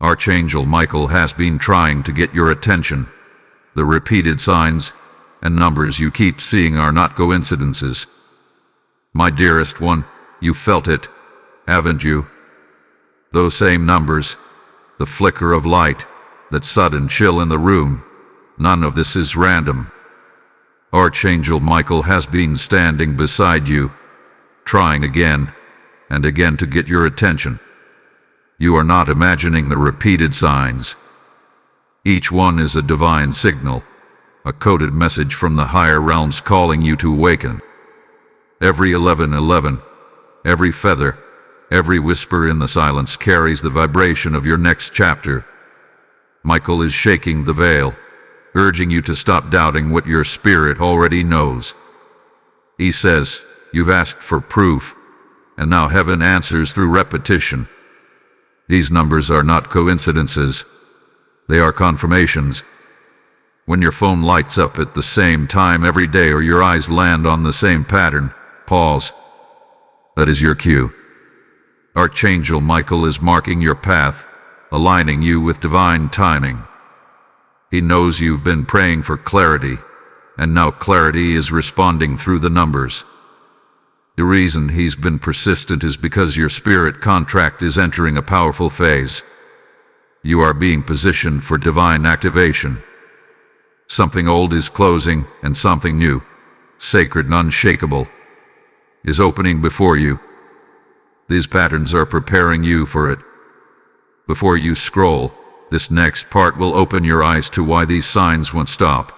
Archangel Michael has been trying to get your attention. The repeated signs and numbers you keep seeing are not coincidences. My dearest one, you felt it, haven't you? Those same numbers, the flicker of light, that sudden chill in the room, none of this is random. Archangel Michael has been standing beside you, trying again and again to get your attention. You are not imagining the repeated signs. Each one is a divine signal, a coded message from the higher realms calling you to awaken. Every 1111, every feather, every whisper in the silence carries the vibration of your next chapter. Michael is shaking the veil, urging you to stop doubting what your spirit already knows. He says, you've asked for proof, and now heaven answers through repetition. These numbers are not coincidences. They are confirmations. When your phone lights up at the same time every day or your eyes land on the same pattern, pause. That is your cue. Archangel Michael is marking your path, aligning you with divine timing. He knows you've been praying for clarity, and now clarity is responding through the numbers. The reason he's been persistent is because your spirit contract is entering a powerful phase. You are being positioned for divine activation. Something old is closing and something new, sacred and unshakable, is opening before you. These patterns are preparing you for it. Before you scroll, this next part will open your eyes to why these signs won't stop.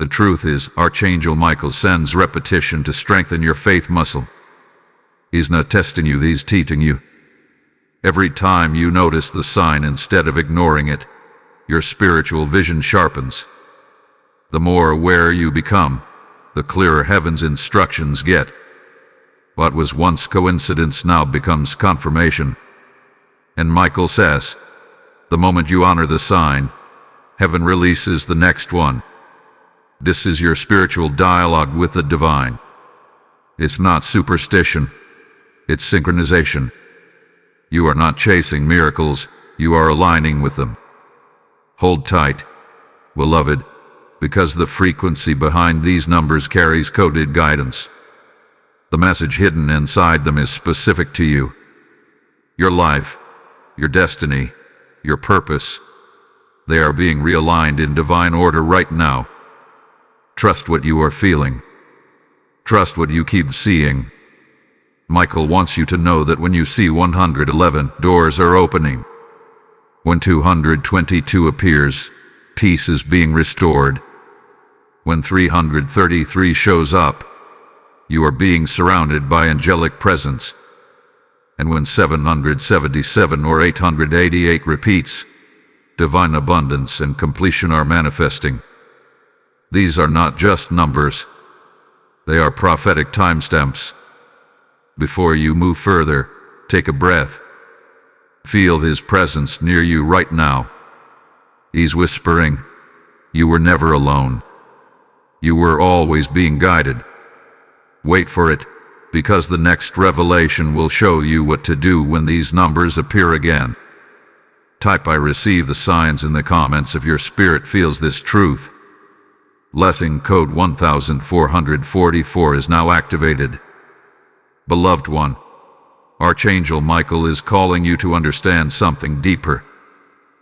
The truth is, Archangel Michael sends repetition to strengthen your faith muscle. He's not testing you, he's teaching you. Every time you notice the sign instead of ignoring it, your spiritual vision sharpens. The more aware you become, the clearer heaven's instructions get. What was once coincidence now becomes confirmation. And Michael says, the moment you honor the sign, heaven releases the next one. This is your spiritual dialogue with the divine. It's not superstition, it's synchronization. You are not chasing miracles, you are aligning with them. Hold tight, beloved, because the frequency behind these numbers carries coded guidance. The message hidden inside them is specific to you. Your life, your destiny, your purpose, they are being realigned in divine order right now. Trust what you are feeling. Trust what you keep seeing. Michael wants you to know that when you see 111, doors are opening. When 222 appears, peace is being restored. When 333 shows up, you are being surrounded by angelic presence. And when 777 or 888 repeats, divine abundance and completion are manifesting. These are not just numbers. They are prophetic timestamps. Before you move further, take a breath. Feel his presence near you right now. He's whispering, you were never alone. You were always being guided. Wait for it, because the next revelation will show you what to do when these numbers appear again. Type I receive the signs in the comments if your spirit feels this truth. Blessing code 1444 is now activated. Beloved one, Archangel Michael is calling you to understand something deeper.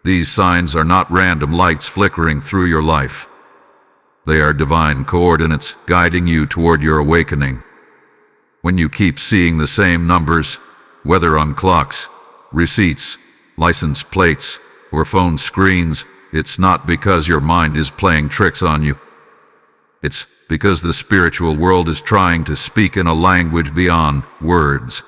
These signs are not random lights flickering through your life. They are divine coordinates guiding you toward your awakening. When you keep seeing the same numbers, whether on clocks, receipts, license plates, or phone screens, it's not because your mind is playing tricks on you. It's because the spiritual world is trying to speak in a language beyond words.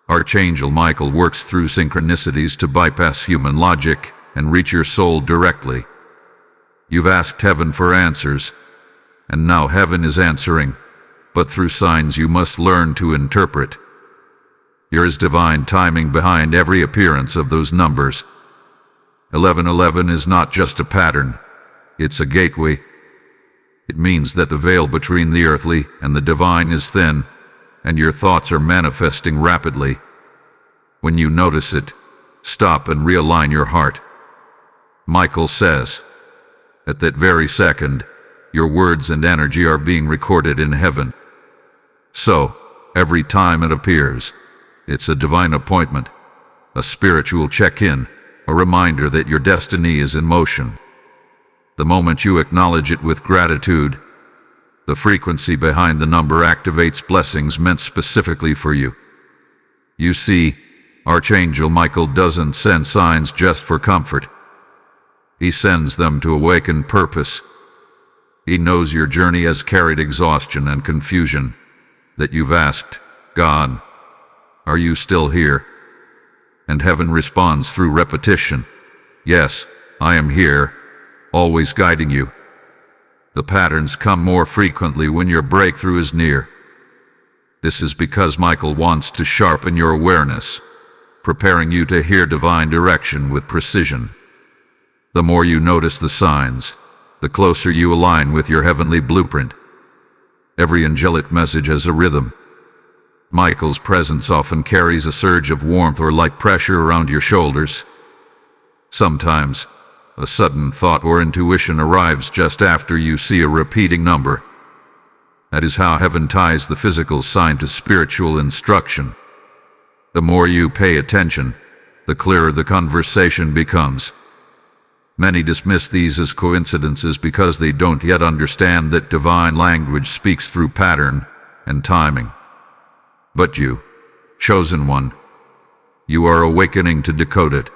Archangel Michael works through synchronicities to bypass human logic and reach your soul directly. You've asked heaven for answers, and now heaven is answering, but through signs you must learn to interpret. There is divine timing behind every appearance of those numbers. 1111 is not just a pattern, it's a gateway. It means that the veil between the earthly and the divine is thin, and your thoughts are manifesting rapidly. When you notice it, stop and realign your heart. Michael says, at that very second, your words and energy are being recorded in heaven. So, every time it appears, it's a divine appointment, a spiritual check-in, a reminder that your destiny is in motion. The moment you acknowledge it with gratitude, the frequency behind the number activates blessings meant specifically for you. You see, Archangel Michael doesn't send signs just for comfort. He sends them to awaken purpose. He knows your journey has carried exhaustion and confusion, that you've asked, God, are you still here? And heaven responds through repetition, yes, I am here, always guiding you. The patterns come more frequently when your breakthrough is near. This is because Michael wants to sharpen your awareness, preparing you to hear divine direction with precision. The more you notice the signs, the closer you align with your heavenly blueprint. Every angelic message has a rhythm. Michael's presence often carries a surge of warmth or light pressure around your shoulders. Sometimes, a sudden thought or intuition arrives just after you see a repeating number. That is how heaven ties the physical sign to spiritual instruction. The more you pay attention, the clearer the conversation becomes. Many dismiss these as coincidences because they don't yet understand that divine language speaks through pattern and timing. But you, chosen one, you are awakening to decode it.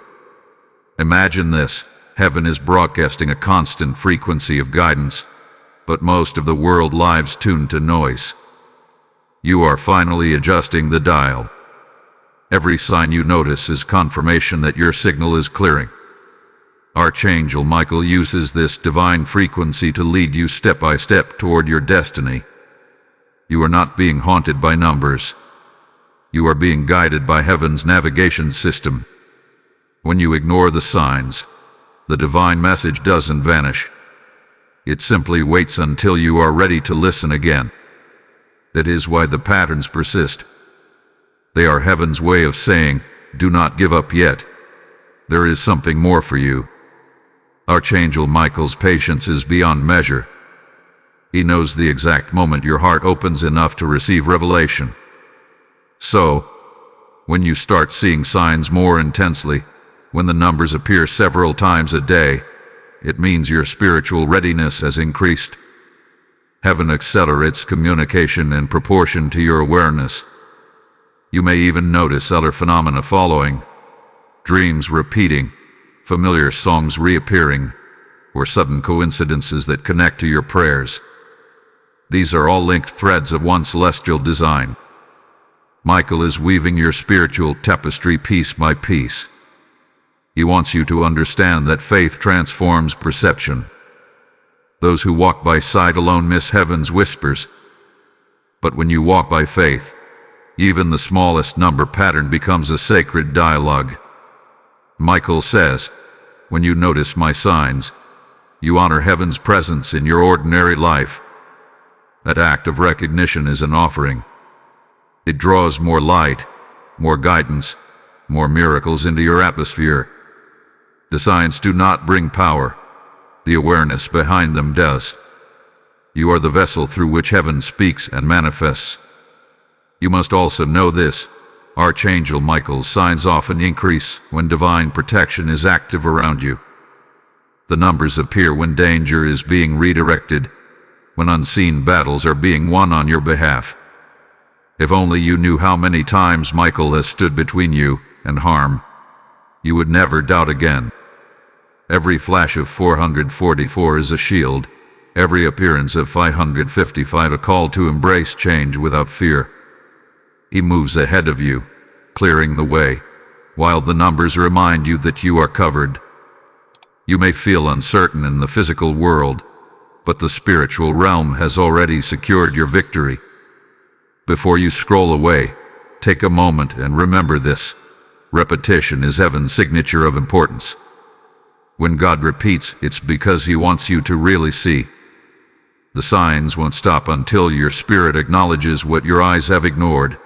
Imagine this, heaven is broadcasting a constant frequency of guidance, but most of the world lives tuned to noise. You are finally adjusting the dial. Every sign you notice is confirmation that your signal is clearing. Archangel Michael uses this divine frequency to lead you step by step toward your destiny. You are not being haunted by numbers. You are being guided by heaven's navigation system. When you ignore the signs, the divine message doesn't vanish. It simply waits until you are ready to listen again. That is why the patterns persist. They are heaven's way of saying, do not give up yet. There is something more for you. Archangel Michael's patience is beyond measure. He knows the exact moment your heart opens enough to receive revelation. So, when you start seeing signs more intensely, when the numbers appear several times a day, it means your spiritual readiness has increased. Heaven accelerates communication in proportion to your awareness. You may even notice other phenomena following: dreams repeating, familiar songs reappearing, or sudden coincidences that connect to your prayers. These are all linked threads of one celestial design. Michael is weaving your spiritual tapestry piece by piece. He wants you to understand that faith transforms perception. Those who walk by sight alone miss heaven's whispers. But when you walk by faith, even the smallest number pattern becomes a sacred dialogue. Michael says, when you notice my signs, you honor heaven's presence in your ordinary life. That act of recognition is an offering. It draws more light, more guidance, more miracles into your atmosphere. The signs do not bring power. The awareness behind them does. You are the vessel through which heaven speaks and manifests. You must also know this: Archangel Michael's signs often increase when divine protection is active around you. The numbers appear when danger is being redirected, when unseen battles are being won on your behalf. If only you knew how many times Michael has stood between you and harm, you would never doubt again. Every flash of 444 is a shield, every appearance of 555 a call to embrace change without fear. He moves ahead of you, clearing the way, while the numbers remind you that you are covered. You may feel uncertain in the physical world, but the spiritual realm has already secured your victory. Before you scroll away, take a moment and remember this: repetition is heaven's signature of importance. When God repeats, it's because He wants you to really see. The signs won't stop until your spirit acknowledges what your eyes have ignored.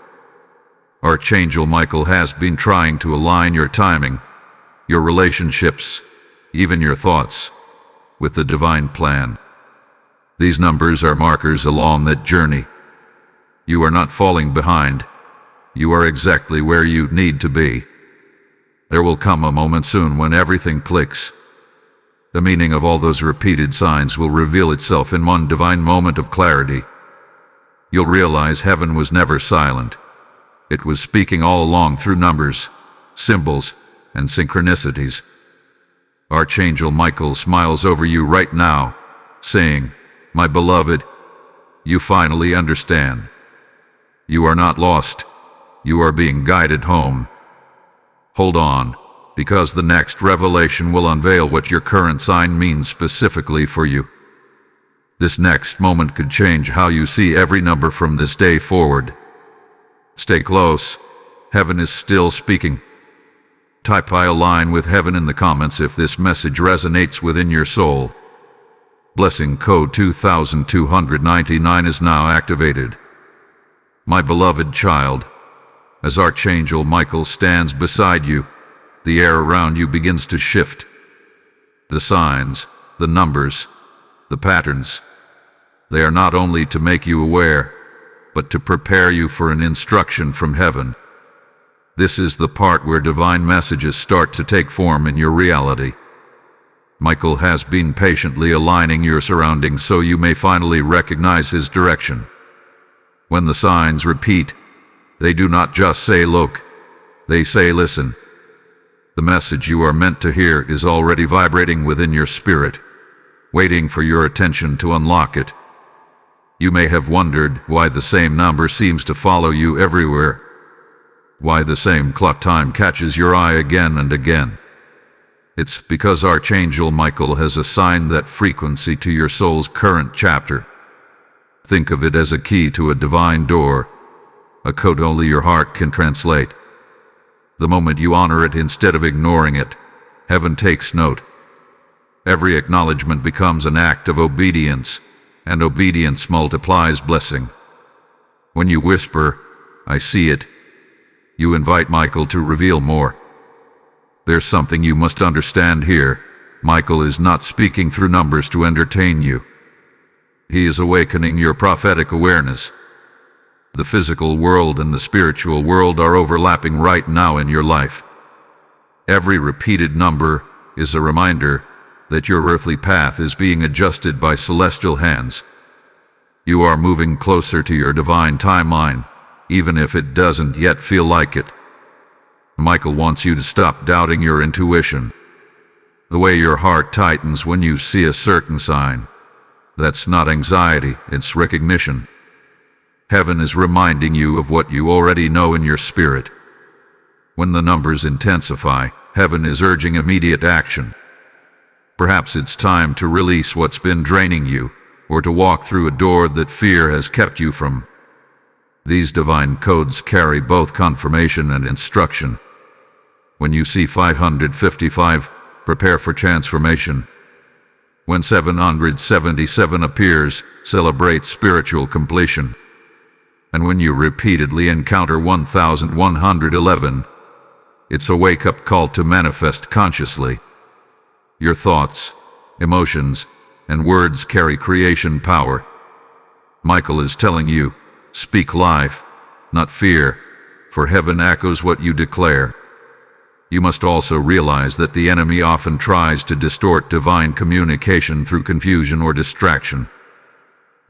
Archangel Michael has been trying to align your timing, your relationships, even your thoughts, with the divine plan. These numbers are markers along that journey. You are not falling behind. You are exactly where you need to be. There will come a moment soon when everything clicks. The meaning of all those repeated signs will reveal itself in one divine moment of clarity. You'll realize heaven was never silent. It was speaking all along through numbers, symbols, and synchronicities. Archangel Michael smiles over you right now, saying, "My beloved, you finally understand. You are not lost. You are being guided home. Hold on, because the next revelation will unveil what your current sign means specifically for you. This next moment could change how you see every number from this day forward. Stay close. Heaven is still speaking." Type "I align with heaven" in the comments if this message resonates within your soul. Blessing code 2299 is now activated. My beloved child, as Archangel Michael stands beside you, the air around you begins to shift. The signs, the numbers, the patterns, they are not only to make you aware, but to prepare you for an instruction from heaven. This is the part where divine messages start to take form in your reality. Michael has been patiently aligning your surroundings so you may finally recognize his direction. When the signs repeat, they do not just say "look," they say "listen." The message you are meant to hear is already vibrating within your spirit, waiting for your attention to unlock it. You may have wondered why the same number seems to follow you everywhere, why the same clock time catches your eye again and again. It's because Archangel Michael has assigned that frequency to your soul's current chapter. Think of it as a key to a divine door, a code only your heart can translate. The moment you honor it instead of ignoring it, heaven takes note. Every acknowledgement becomes an act of obedience, and obedience multiplies blessing. When you whisper, "I see it," you invite Michael to reveal more. There's something you must understand here. Michael is not speaking through numbers to entertain you. He is awakening your prophetic awareness. The physical world and the spiritual world are overlapping right now in your life. Every repeated number is a reminder that your earthly path is being adjusted by celestial hands. You are moving closer to your divine timeline, even if it doesn't yet feel like it. Michael wants you to stop doubting your intuition. The way your heart tightens when you see a certain sign, that's not anxiety, it's recognition. Heaven is reminding you of what you already know in your spirit. When the numbers intensify, heaven is urging immediate action. Perhaps it's time to release what's been draining you, or to walk through a door that fear has kept you from. These divine codes carry both confirmation and instruction. When you see 555, prepare for transformation. When 777 appears, celebrate spiritual completion. And when you repeatedly encounter 1111, it's a wake-up call to manifest consciously. Your thoughts, emotions, and words carry creation power. Michael is telling you, speak life, not fear, for heaven echoes what you declare. You must also realize that the enemy often tries to distort divine communication through confusion or distraction.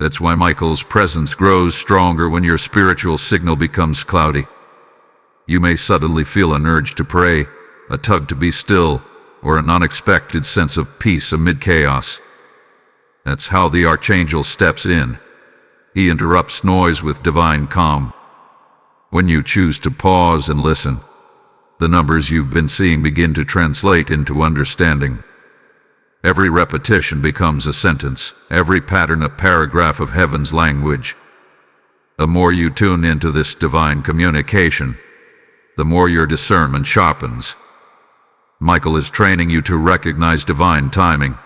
That's why Michael's presence grows stronger when your spiritual signal becomes cloudy. You may suddenly feel an urge to pray, a tug to be still, or an unexpected sense of peace amid chaos. That's how the Archangel steps in. He interrupts noise with divine calm. When you choose to pause and listen, the numbers you've been seeing begin to translate into understanding. Every repetition becomes a sentence, every pattern a paragraph of heaven's language. The more you tune into this divine communication, the more your discernment sharpens. Michael is training you to recognize divine timing,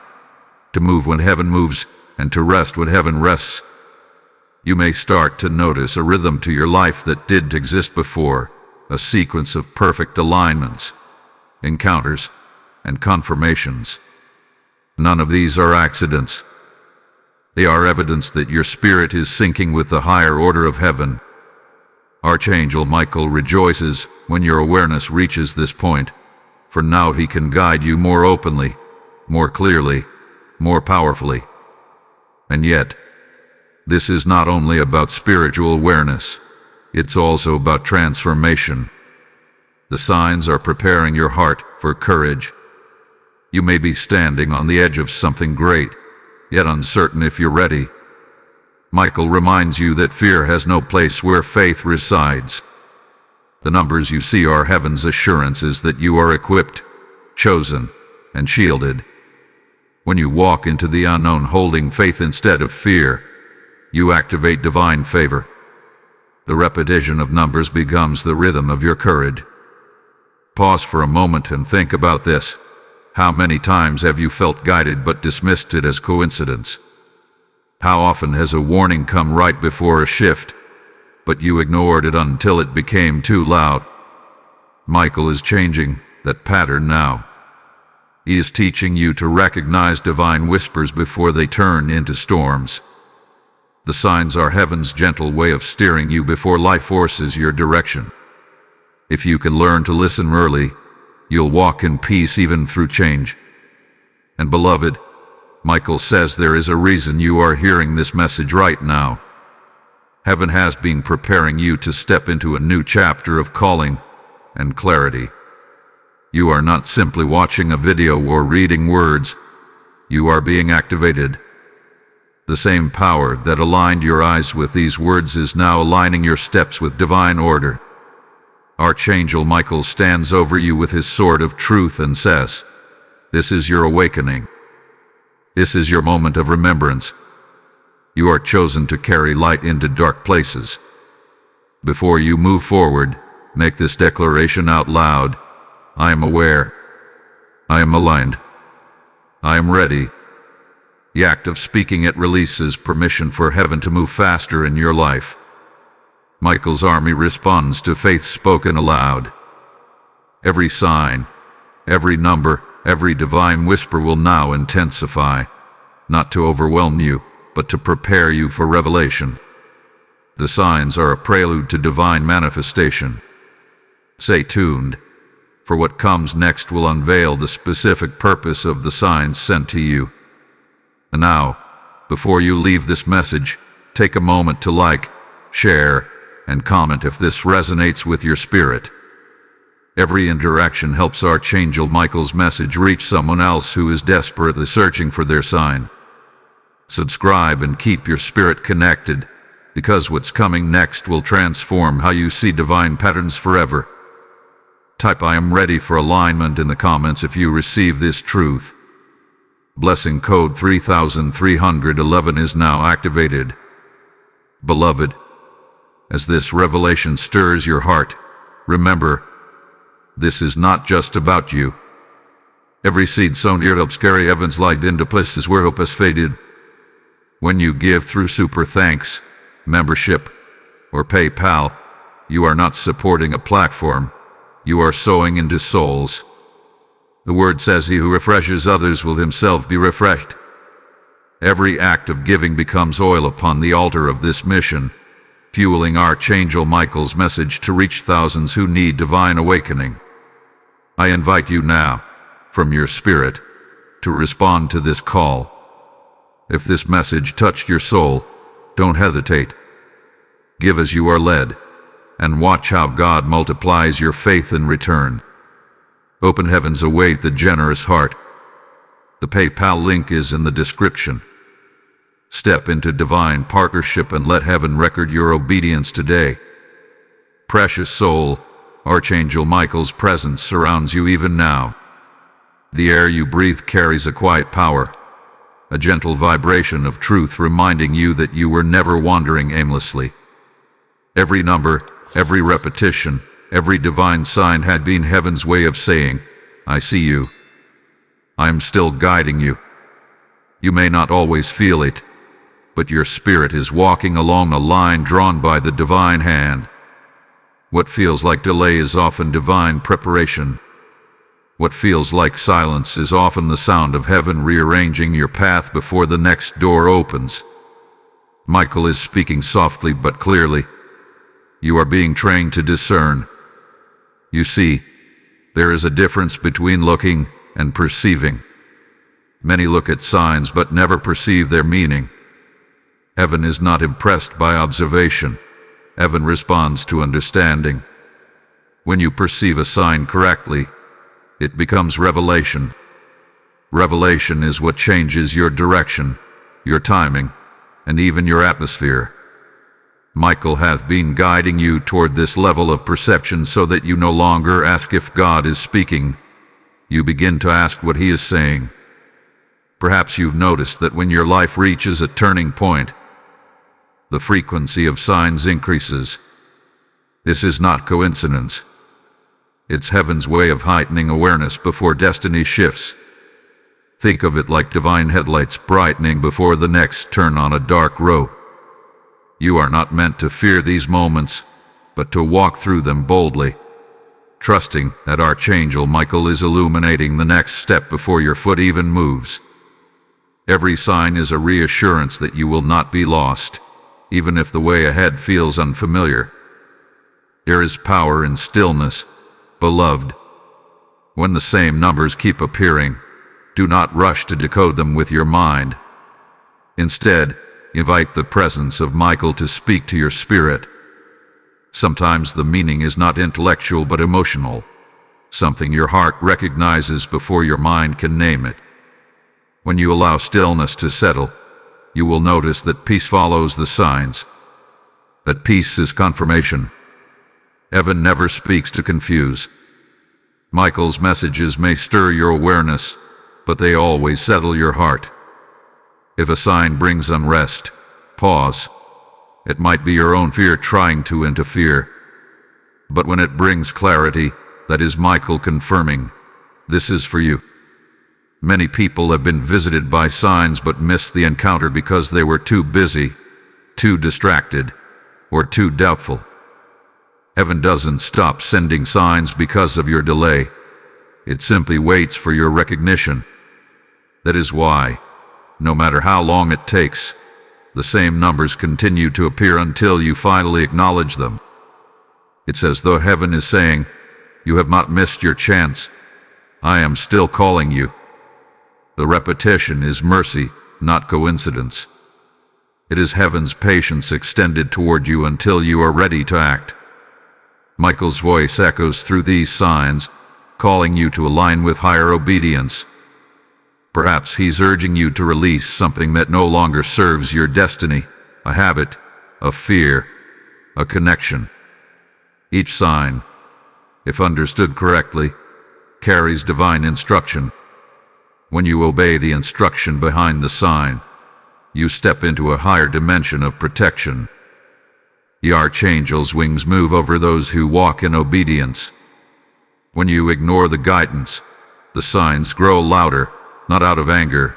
to move when heaven moves, and to rest when heaven rests. You may start to notice a rhythm to your life that didn't exist before, a sequence of perfect alignments, encounters, and confirmations. None of these are accidents. They are evidence that your spirit is syncing with the higher order of heaven. Archangel Michael rejoices when your awareness reaches this point, for now he can guide you more openly, more clearly, more powerfully. And yet, this is not only about spiritual awareness, it's also about transformation. The signs are preparing your heart for courage. You may be standing on the edge of something great, yet uncertain if you're ready. Michael reminds you that fear has no place where faith resides. The numbers you see are heaven's assurances that you are equipped, chosen, and shielded. When you walk into the unknown holding faith instead of fear, you activate divine favor. The repetition of numbers becomes the rhythm of your courage. Pause for a moment and think about this. How many times have you felt guided but dismissed it as coincidence? How often has a warning come right before a shift, but you ignored it until it became too loud? Michael is changing that pattern now. He is teaching you to recognize divine whispers before they turn into storms. The signs are heaven's gentle way of steering you before life forces your direction. If you can learn to listen early, you'll walk in peace even through change. And beloved, Michael says there is a reason you are hearing this message right now. Heaven has been preparing you to step into a new chapter of calling and clarity. You are not simply watching a video or reading words. You are being activated. The same power that aligned your eyes with these words is now aligning your steps with divine order. Archangel Michael stands over you with his sword of truth and says, "This is your awakening. This is your moment of remembrance. You are chosen to carry light into dark places." Before you move forward, make this declaration out loud. I am aware. I am aligned. I am ready. The act of speaking it releases permission for heaven to move faster in your life. Michael's army responds to faith spoken aloud. Every sign, every number, every divine whisper will now intensify, not to overwhelm you, but to prepare you for revelation. The signs are a prelude to divine manifestation. Stay tuned, for what comes next will unveil the specific purpose of the signs sent to you. And now, before you leave this message, take a moment to like, share, and comment if this resonates with your spirit. Every interaction helps Archangel Michael's message reach someone else who is desperately searching for their sign. Subscribe and keep your spirit connected, because what's coming next will transform how you see divine patterns forever. Type "I am ready for alignment" in the comments if you receive this truth. Blessing code 3311 is now activated. Beloved, as this revelation stirs your heart, remember, this is not just about you. Every seed sown here helps carry heaven's light into places where hope has faded. When you give through Super Thanks, membership, or PayPal, you are not supporting a platform. You are sowing into souls. The word says, "He who refreshes others will himself be refreshed." Every act of giving becomes oil upon the altar of this mission, fueling Archangel Michael's message to reach thousands who need divine awakening. I invite you now, from your spirit, to respond to this call. If this message touched your soul, don't hesitate. Give as you are led, and watch how God multiplies your faith in return. Open heavens await the generous heart. The PayPal link is in the description. Step into divine partnership and let heaven record your obedience today. Precious soul, Archangel Michael's presence surrounds you even now. The air you breathe carries a quiet power, a gentle vibration of truth reminding you that you were never wandering aimlessly. Every number, every repetition, every divine sign had been heaven's way of saying, "I see you. I am still guiding you." You may not always feel it, but your spirit is walking along a line drawn by the divine hand. What feels like delay is often divine preparation. What feels like silence is often the sound of heaven rearranging your path before the next door opens. Michael is speaking softly but clearly. You are being trained to discern. You see, there is a difference between looking and perceiving. Many look at signs but never perceive their meaning. Heaven is not impressed by observation. Heaven responds to understanding. When you perceive a sign correctly, it becomes revelation. Revelation is what changes your direction, your timing, and even your atmosphere. Michael hath been guiding you toward this level of perception so that you no longer ask if God is speaking. You begin to ask what he is saying. Perhaps you've noticed that when your life reaches a turning point, the frequency of signs increases. This is not coincidence. It's heaven's way of heightening awareness before destiny shifts. Think of it like divine headlights brightening before the next turn on a dark road. You are not meant to fear these moments, but to walk through them boldly, trusting that Archangel Michael is illuminating the next step before your foot even moves. Every sign is a reassurance that you will not be lost, even if the way ahead feels unfamiliar. There is power in stillness, beloved. When the same numbers keep appearing, do not rush to decode them with your mind. Instead, invite the presence of Michael to speak to your spirit. Sometimes the meaning is not intellectual but emotional, something your heart recognizes before your mind can name it. When you allow stillness to settle, you will notice that peace follows the signs. That peace is confirmation. Heaven never speaks to confuse. Michael's messages may stir your awareness, but they always settle your heart. If a sign brings unrest, pause. It might be your own fear trying to interfere. But when it brings clarity, that is Michael confirming, this is for you. Many people have been visited by signs but missed the encounter because they were too busy, too distracted, or too doubtful. Heaven doesn't stop sending signs because of your delay. It simply waits for your recognition. That is why, no matter how long it takes, the same numbers continue to appear until you finally acknowledge them. It's as though heaven is saying, you have not missed your chance. I am still calling you. The repetition is mercy, not coincidence. It is heaven's patience extended toward you until you are ready to act. Michael's voice echoes through these signs, calling you to align with higher obedience. Perhaps he's urging you to release something that no longer serves your destiny, a habit, a fear, a connection. Each sign, if understood correctly, carries divine instruction. When you obey the instruction behind the sign, you step into a higher dimension of protection. The Archangel's wings move over those who walk in obedience. When you ignore the guidance, the signs grow louder, not out of anger,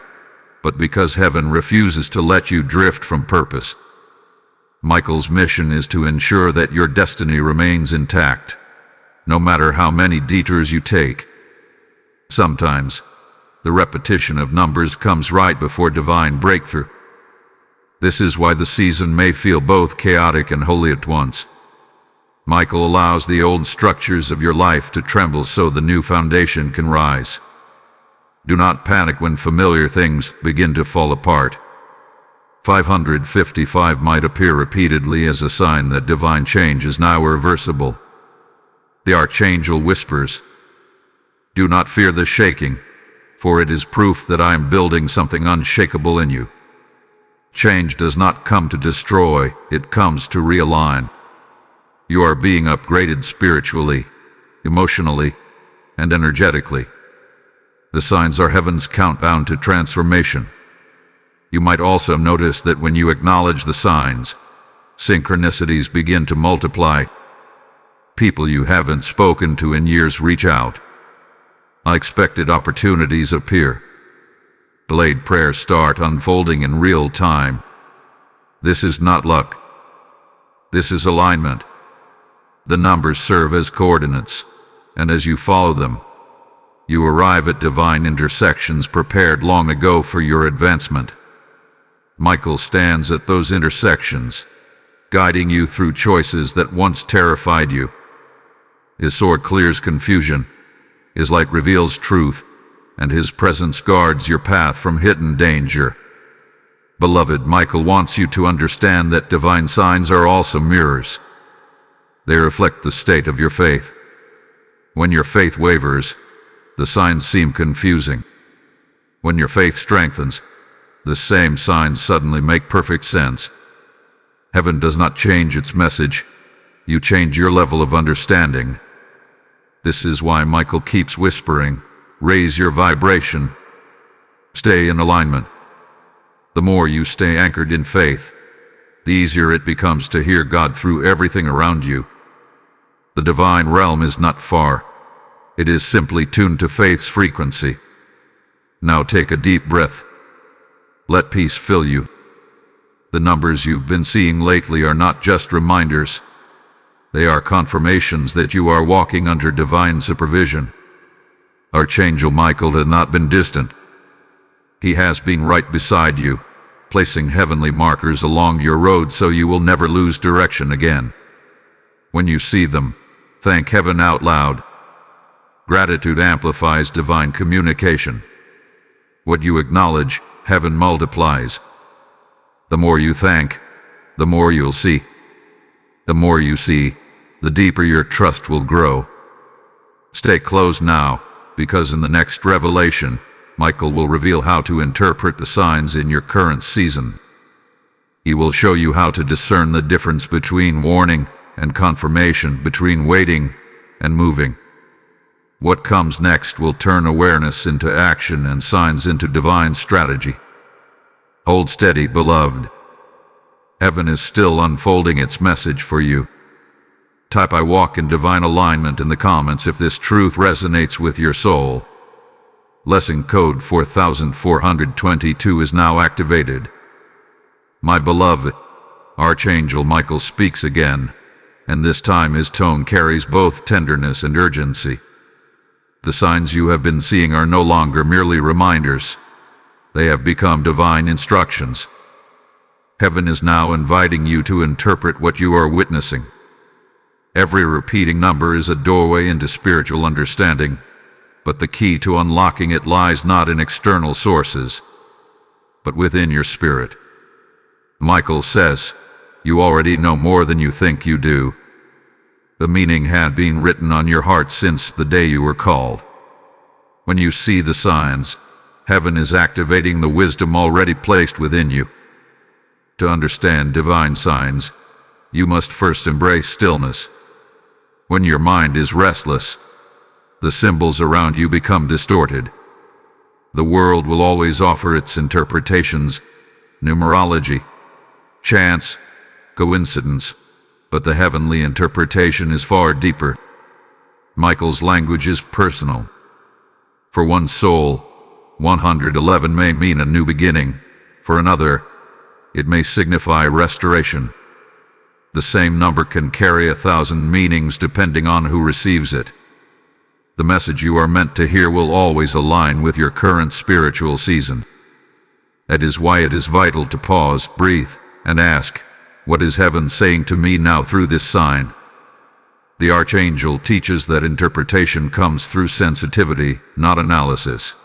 but because heaven refuses to let you drift from purpose. Michael's mission is to ensure that your destiny remains intact, no matter how many detours you take. Sometimes, the repetition of numbers comes right before divine breakthrough. This is why the season may feel both chaotic and holy at once. Michael allows the old structures of your life to tremble so the new foundation can rise. Do not panic when familiar things begin to fall apart. 555 might appear repeatedly as a sign that divine change is now irreversible. The Archangel whispers, "Do not fear the shaking, for it is proof that I am building something unshakable in you." Change does not come to destroy, it comes to realign. You are being upgraded spiritually, emotionally, and energetically. The signs are heaven's countdown to transformation. You might also notice that when you acknowledge the signs, synchronicities begin to multiply. People you haven't spoken to in years reach out. Unexpected opportunities appear. Delayed prayers start unfolding in real time. This is not luck. This is alignment. The numbers serve as coordinates, and as you follow them, you arrive at divine intersections prepared long ago for your advancement. Michael stands at those intersections, guiding you through choices that once terrified you. His sword clears confusion, his light reveals truth, and his presence guards your path from hidden danger. Beloved, Michael wants you to understand that divine signs are also mirrors. They reflect the state of your faith. When your faith wavers, the signs seem confusing. When your faith strengthens, the same signs suddenly make perfect sense. Heaven does not change its message. You change your level of understanding. This is why Michael keeps whispering, raise your vibration. Stay in alignment. The more you stay anchored in faith, the easier it becomes to hear God through everything around you. The divine realm is not far. It is simply tuned to faith's frequency. Now take a deep breath. Let peace fill you. The numbers you've been seeing lately are not just reminders. They are confirmations that you are walking under divine supervision. Archangel Michael has not been distant. He has been right beside you, placing heavenly markers along your road so you will never lose direction again. When you see them, thank heaven out loud. Gratitude amplifies divine communication. What you acknowledge, heaven multiplies. The more you thank, the more you'll see. The more you see, the deeper your trust will grow. Stay close now, because in the next revelation, Michael will reveal how to interpret the signs in your current season. He will show you how to discern the difference between warning and confirmation, between waiting and moving. What comes next will turn awareness into action and signs into divine strategy. Hold steady, beloved. Heaven is still unfolding its message for you. Type "I walk in divine alignment" in the comments if this truth resonates with your soul. Lesson code 4422 is now activated. My beloved, Archangel Michael speaks again, and this time his tone carries both tenderness and urgency. The signs you have been seeing are no longer merely reminders. They have become divine instructions. Heaven is now inviting you to interpret what you are witnessing. Every repeating number is a doorway into spiritual understanding, but the key to unlocking it lies not in external sources, but within your spirit. Michael says, you already know more than you think you do. The meaning had been written on your heart since the day you were called. When you see the signs, heaven is activating the wisdom already placed within you. To understand divine signs, you must first embrace stillness. When your mind is restless, the symbols around you become distorted. The world will always offer its interpretations, numerology, chance, coincidence, but the heavenly interpretation is far deeper. Michael's language is personal. For one soul, 111 may mean a new beginning. For another, it may signify restoration. The same number can carry 1,000 meanings depending on who receives it. The message you are meant to hear will always align with your current spiritual season. That is why it is vital to pause, breathe, and ask, what is heaven saying to me now through this sign? The Archangel teaches that interpretation comes through sensitivity, not analysis.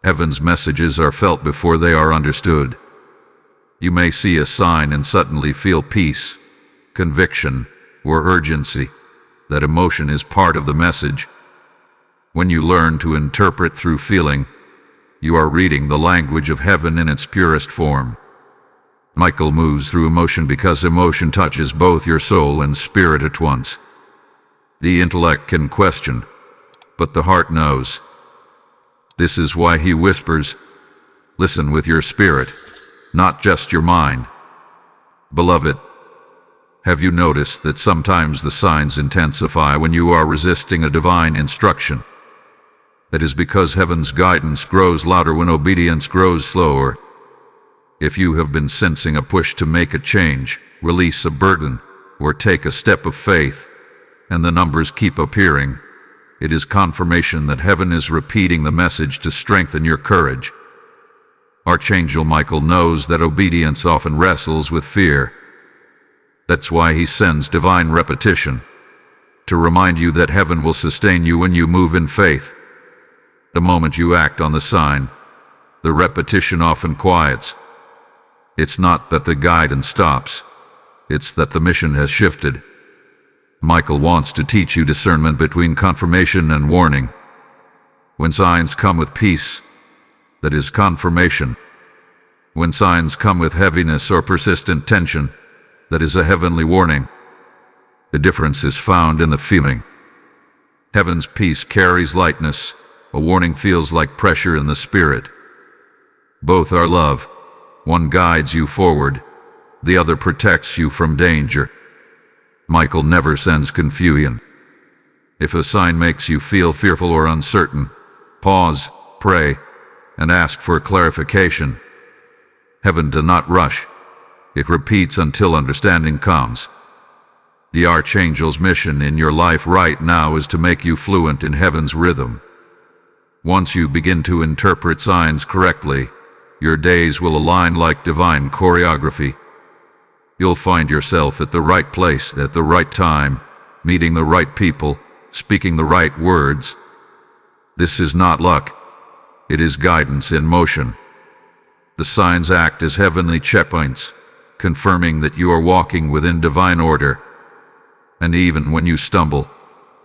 Heaven's messages are felt before they are understood. You may see a sign and suddenly feel peace, conviction, or urgency. That emotion is part of the message. When you learn to interpret through feeling, you are reading the language of heaven in its purest form. Michael moves through emotion because emotion touches both your soul and spirit at once. The intellect can question, but the heart knows. This is why he whispers, listen with your spirit, not just your mind. Beloved, have you noticed that sometimes the signs intensify when you are resisting a divine instruction? That is because heaven's guidance grows louder when obedience grows slower. If you have been sensing a push to make a change, release a burden, or take a step of faith, and the numbers keep appearing, It is confirmation that heaven is repeating the message to strengthen your courage. Archangel Michael knows that obedience often wrestles with fear. That's why he sends divine repetition, to remind you that heaven will sustain you when you move in faith. The moment you act on the sign, the repetition often quiets. It's not that the guidance stops, it's that the mission has shifted. Michael wants to teach you discernment between confirmation and warning. When signs come with peace, that is confirmation. When signs come with heaviness or persistent tension, that is a heavenly warning. The difference is found in the feeling. Heaven's peace carries lightness, a warning feels like pressure in the spirit. Both are love. One guides you forward, the other protects you from danger. Michael never sends confusion. If a sign makes you feel fearful or uncertain, pause, pray, and ask for clarification. Heaven does not rush. It repeats until understanding comes. The Archangel's mission in your life right now is to make you fluent in heaven's rhythm. Once you begin to interpret signs correctly, your days will align like divine choreography. You'll find yourself at the right place at the right time, meeting the right people, speaking the right words. This is not luck. It is guidance in motion. The signs act as heavenly checkpoints, confirming that you are walking within divine order. And even when you stumble,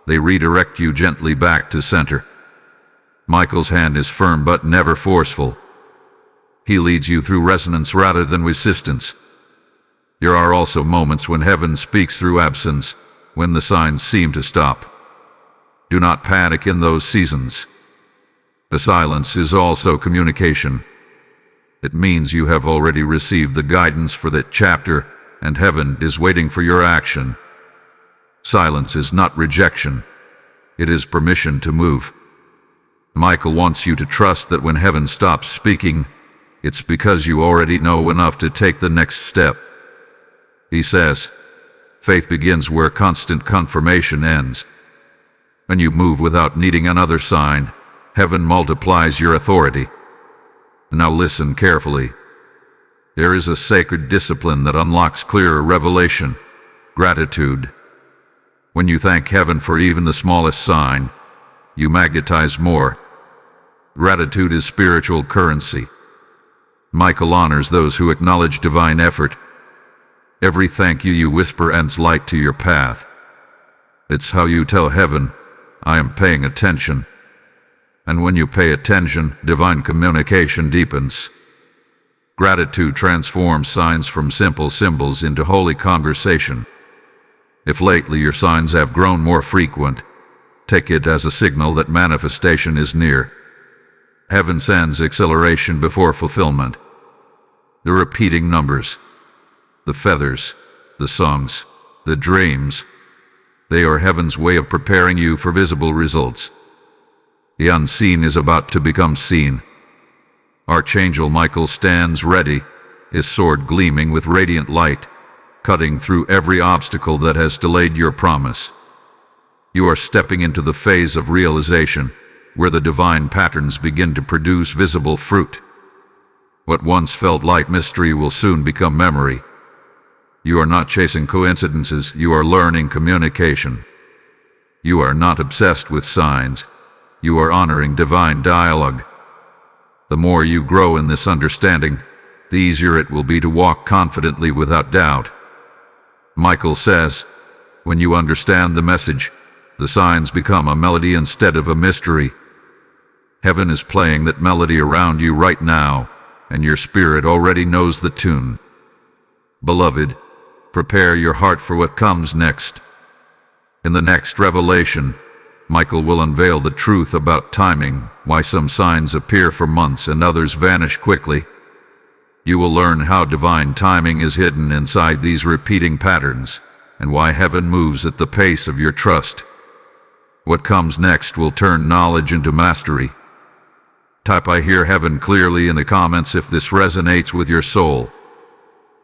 they redirect you gently back to center. Michael's hand is firm but never forceful. He leads you through resonance rather than resistance. There are also moments when heaven speaks through absence, when the signs seem to stop. Do not panic in those seasons. The silence is also communication. It means you have already received the guidance for that chapter, and heaven is waiting for your action. Silence is not rejection. It is permission to move. Michael wants you to trust that when heaven stops speaking, it's because you already know enough to take the next step. He says, faith begins where constant confirmation ends. When you move without needing another sign, heaven multiplies your authority. Now listen carefully. There is a sacred discipline that unlocks clearer revelation: gratitude. When you thank heaven for even the smallest sign, you magnetize more. Gratitude is spiritual currency. Michael honors those who acknowledge divine effort. Every thank you you whisper adds light to your path. It's how you tell heaven, I am paying attention. And when you pay attention, divine communication deepens. Gratitude transforms signs from simple symbols into holy conversation. If lately your signs have grown more frequent, take it as a signal that manifestation is near. Heaven sends acceleration before fulfillment. The repeating numbers, the feathers, the songs, the dreams, they are heaven's way of preparing you for visible results. The unseen is about to become seen. Archangel Michael stands ready, his sword gleaming with radiant light, cutting through every obstacle that has delayed your promise. You are stepping into the phase of realization, where the divine patterns begin to produce visible fruit. What once felt like mystery will soon become memory. You are not chasing coincidences, you are learning communication. You are not obsessed with signs, you are honoring divine dialogue. The more you grow in this understanding, the easier it will be to walk confidently without doubt. Michael says, when you understand the message, the signs become a melody instead of a mystery. Heaven is playing that melody around you right now, and your spirit already knows the tune. Beloved, prepare your heart for what comes next. In the next revelation, Michael will unveil the truth about timing, why some signs appear for months and others vanish quickly. You will learn how divine timing is hidden inside these repeating patterns, and why heaven moves at the pace of your trust. What comes next will turn knowledge into mastery. Type I hear heaven clearly in the comments if this resonates with your soul.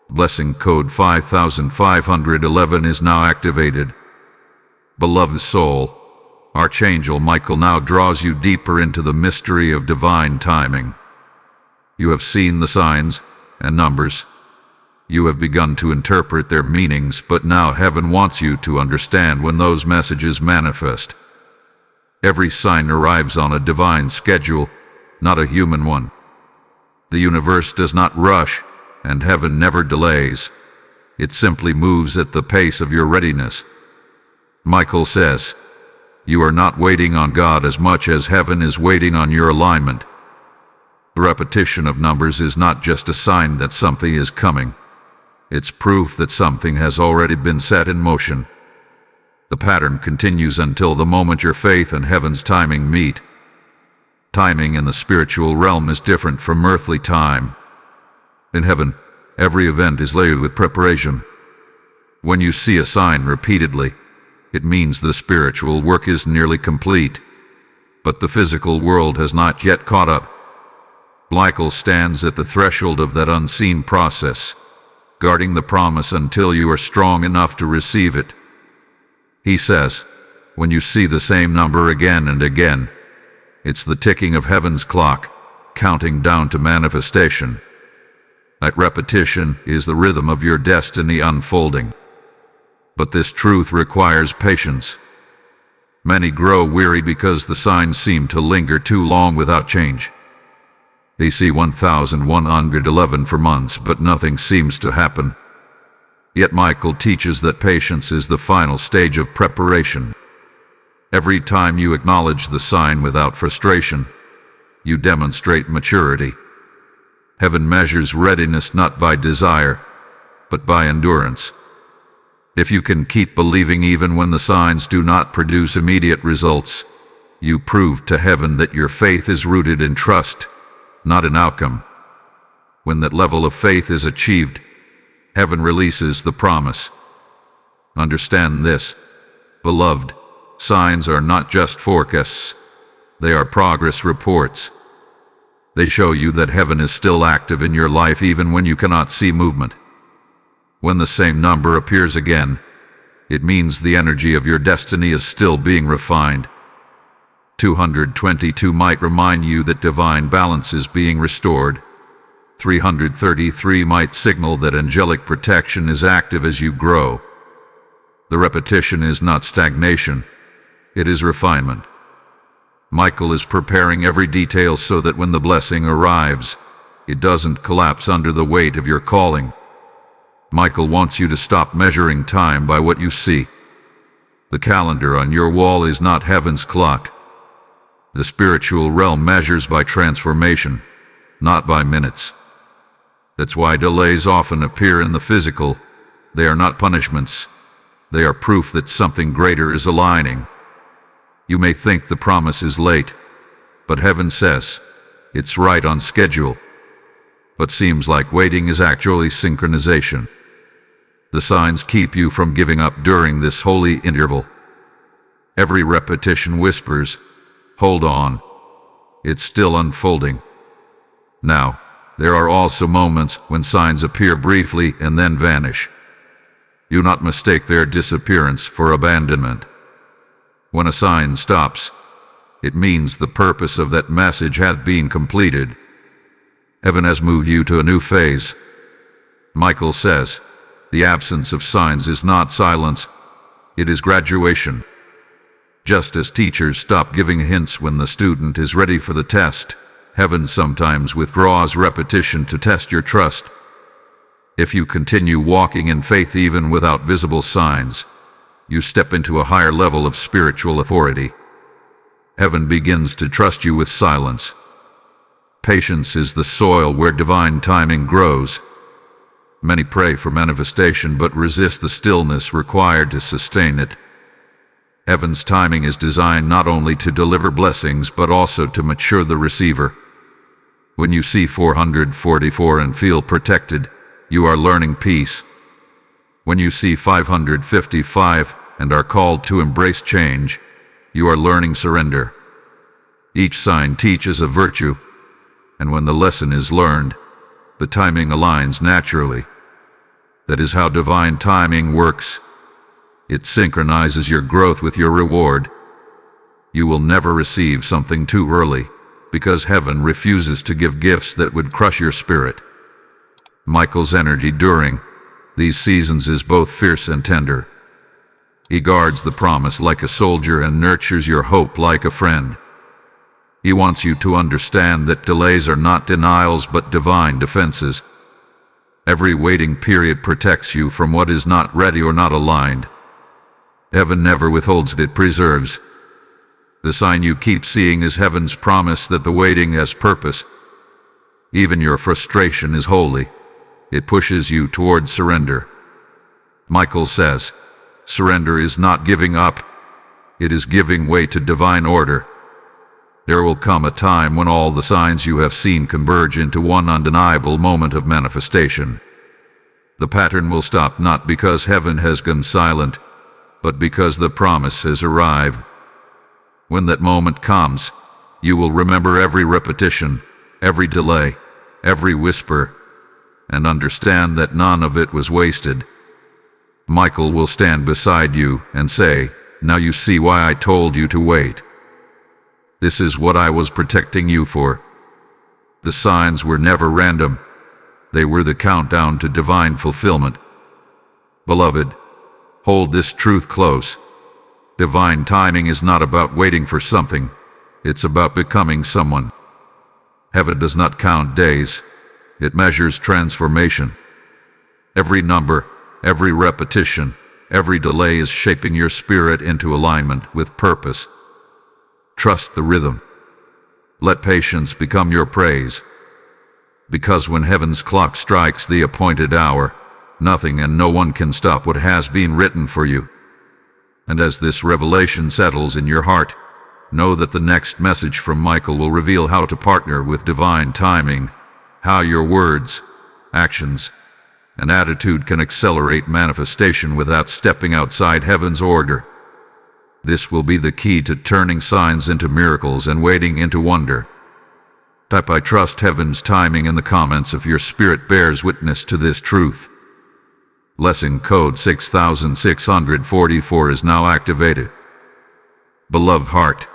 Blessing code 5511 is now activated. Beloved soul, Archangel Michael now draws you deeper into the mystery of divine timing. You have seen the signs and numbers. You have begun to interpret their meanings, but now heaven wants you to understand when those messages manifest. Every sign arrives on a divine schedule, not a human one. The universe does not rush, and heaven never delays. It simply moves at the pace of your readiness. Michael says, you are not waiting on God as much as heaven is waiting on your alignment. The repetition of numbers is not just a sign that something is coming. It's proof that something has already been set in motion. The pattern continues until the moment your faith and heaven's timing meet. Timing in the spiritual realm is different from earthly time. In heaven, every event is layered with preparation. When you see a sign repeatedly, it means the spiritual work is nearly complete, but the physical world has not yet caught up. Michael stands at the threshold of that unseen process, guarding the promise until you are strong enough to receive it. He says, when you see the same number again and again, it's the ticking of heaven's clock, counting down to manifestation. That repetition is the rhythm of your destiny unfolding. But this truth requires patience. Many grow weary because the signs seem to linger too long without change. They see 1,111 for months, but nothing seems to happen. Yet Michael teaches that patience is the final stage of preparation. Every time you acknowledge the sign without frustration, you demonstrate maturity. Heaven measures readiness not by desire, but by endurance. If you can keep believing even when the signs do not produce immediate results, you prove to heaven that your faith is rooted in trust, not in outcome. When that level of faith is achieved, heaven releases the promise. Understand this, beloved, signs are not just forecasts, they are progress reports. They show you that heaven is still active in your life even when you cannot see movement. When the same number appears again, it means the energy of your destiny is still being refined. 222 might remind you that divine balance is being restored. 333 might signal that angelic protection is active as you grow. The repetition is not stagnation, it is refinement. Michael is preparing every detail so that when the blessing arrives, it doesn't collapse under the weight of your calling. Michael wants you to stop measuring time by what you see. The calendar on your wall is not heaven's clock. The spiritual realm measures by transformation, not by minutes. That's why delays often appear in the physical. They are not punishments. They are proof that something greater is aligning. You may think the promise is late, but heaven says it's right on schedule. What seems like waiting is actually synchronization. The signs keep you from giving up during this holy interval. Every repetition whispers, hold on, it's still unfolding. Now, there are also moments when signs appear briefly and then vanish. Do not mistake their disappearance for abandonment. When a sign stops, it means the purpose of that message hath been completed. Heaven has moved you to a new phase. Michael says, the absence of signs is not silence, it is graduation. Just as teachers stop giving hints when the student is ready for the test, heaven sometimes withdraws repetition to test your trust. If you continue walking in faith even without visible signs, you step into a higher level of spiritual authority. Heaven begins to trust you with silence. Patience is the soil where divine timing grows. Many pray for manifestation but resist the stillness required to sustain it. Heaven's timing is designed not only to deliver blessings but also to mature the receiver. When you see 444 and feel protected, you are learning peace. When you see 555 and are called to embrace change, you are learning surrender. Each sign teaches a virtue, and when the lesson is learned, the timing aligns naturally. That is how divine timing works. It synchronizes your growth with your reward. You will never receive something too early, because heaven refuses to give gifts that would crush your spirit. Michael's energy during these seasons is both fierce and tender. He guards the promise like a soldier and nurtures your hope like a friend. He wants you to understand that delays are not denials but divine defenses. Every waiting period protects you from what is not ready or not aligned. Heaven never withholds, it preserves. The sign you keep seeing is heaven's promise that the waiting has purpose. Even your frustration is holy. It pushes you toward surrender. Michael says, surrender is not giving up. It is giving way to divine order. There will come a time when all the signs you have seen converge into one undeniable moment of manifestation. The pattern will stop not because heaven has gone silent, but because the promise has arrived. When that moment comes, you will remember every repetition, every delay, every whisper, and understand that none of it was wasted. Michael will stand beside you and say, now you see why I told you to wait. This is what I was protecting you for. The signs were never random. They were the countdown to divine fulfillment. Beloved, hold this truth close. Divine timing is not about waiting for something. It's about becoming someone. Heaven does not count days. It measures transformation. Every number, every repetition, every delay is shaping your spirit into alignment with purpose. Trust the rhythm. Let patience become your praise. Because when heaven's clock strikes the appointed hour, nothing and no one can stop what has been written for you. And as this revelation settles in your heart, know that the next message from Michael will reveal how to partner with divine timing, how your words, actions, and attitude can accelerate manifestation without stepping outside heaven's order. This will be the key to turning signs into miracles and waiting into wonder. Type I trust heaven's timing in the comments if your spirit bears witness to this truth. Lesson code 6644 is now activated. Beloved heart,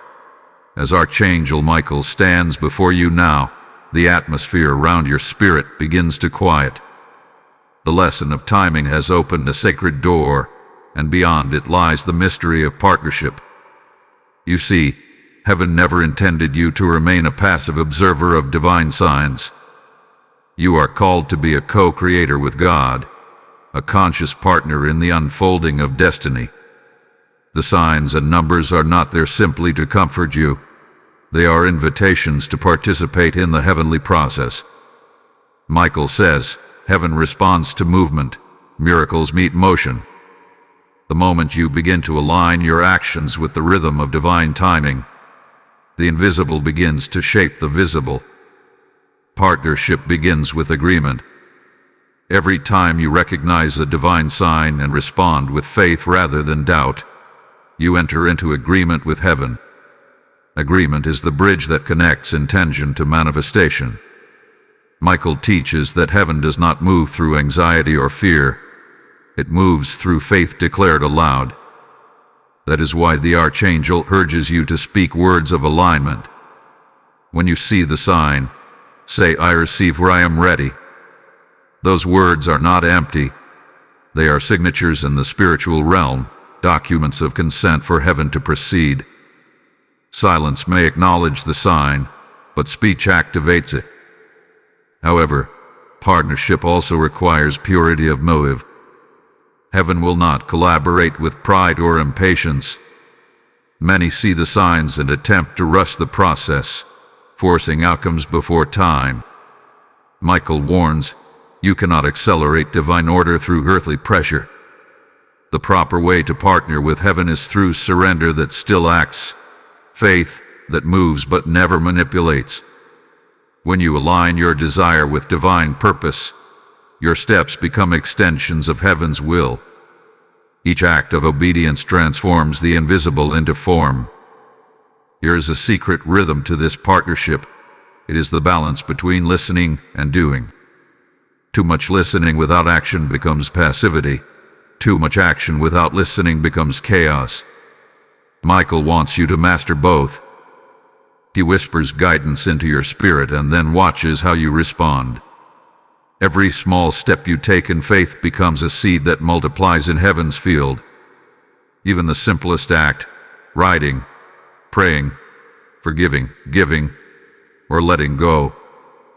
as Archangel Michael stands before you now, the atmosphere around your spirit begins to quiet. The lesson of timing has opened a sacred door, and beyond it lies the mystery of partnership. You see, heaven never intended you to remain a passive observer of divine signs. You are called to be a co-creator with God, a conscious partner in the unfolding of destiny. The signs and numbers are not there simply to comfort you. They are invitations to participate in the heavenly process. Michael says, heaven responds to movement, miracles meet motion. The moment you begin to align your actions with the rhythm of divine timing, the invisible begins to shape the visible. Partnership begins with agreement. Every time you recognize a divine sign and respond with faith rather than doubt, you enter into agreement with heaven. Agreement is the bridge that connects intention to manifestation. Michael teaches that heaven does not move through anxiety or fear. It moves through faith declared aloud. That is why the Archangel urges you to speak words of alignment. When you see the sign, say, I receive where I am ready. Those words are not empty. They are signatures in the spiritual realm, documents of consent for heaven to proceed. Silence may acknowledge the sign, but speech activates it. However, partnership also requires purity of motive. Heaven will not collaborate with pride or impatience. Many see the signs and attempt to rush the process, forcing outcomes before time. Michael warns, you cannot accelerate divine order through earthly pressure. The proper way to partner with heaven is through surrender that still acts, faith that moves but never manipulates. When you align your desire with divine purpose, your steps become extensions of heaven's will. Each act of obedience transforms the invisible into form. Here is a secret rhythm to this partnership. It is the balance between listening and doing. Too much listening without action becomes passivity. Too much action without listening becomes chaos. Michael wants you to master both. He whispers guidance into your spirit and then watches how you respond. Every small step you take in faith becomes a seed that multiplies in heaven's field. Even the simplest act, writing, praying, forgiving, giving, or letting go,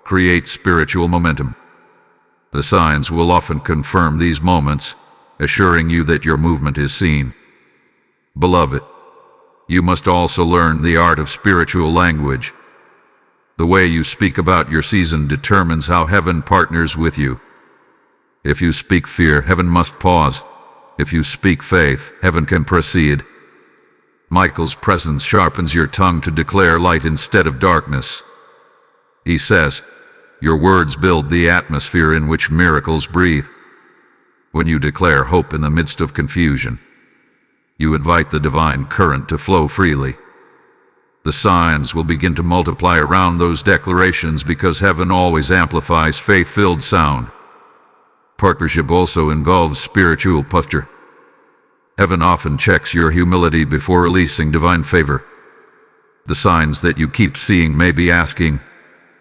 creates spiritual momentum. The signs will often confirm these moments, assuring you that your movement is seen. Beloved, you must also learn the art of spiritual language. The way you speak about your season determines how heaven partners with you. If you speak fear, heaven must pause. If you speak faith, heaven can proceed. Michael's presence sharpens your tongue to declare light instead of darkness. He says, your words build the atmosphere in which miracles breathe. When you declare hope in the midst of confusion, you invite the divine current to flow freely. The signs will begin to multiply around those declarations because heaven always amplifies faith-filled sound. Partnership also involves spiritual posture. Heaven often checks your humility before releasing divine favor. The signs that you keep seeing may be asking,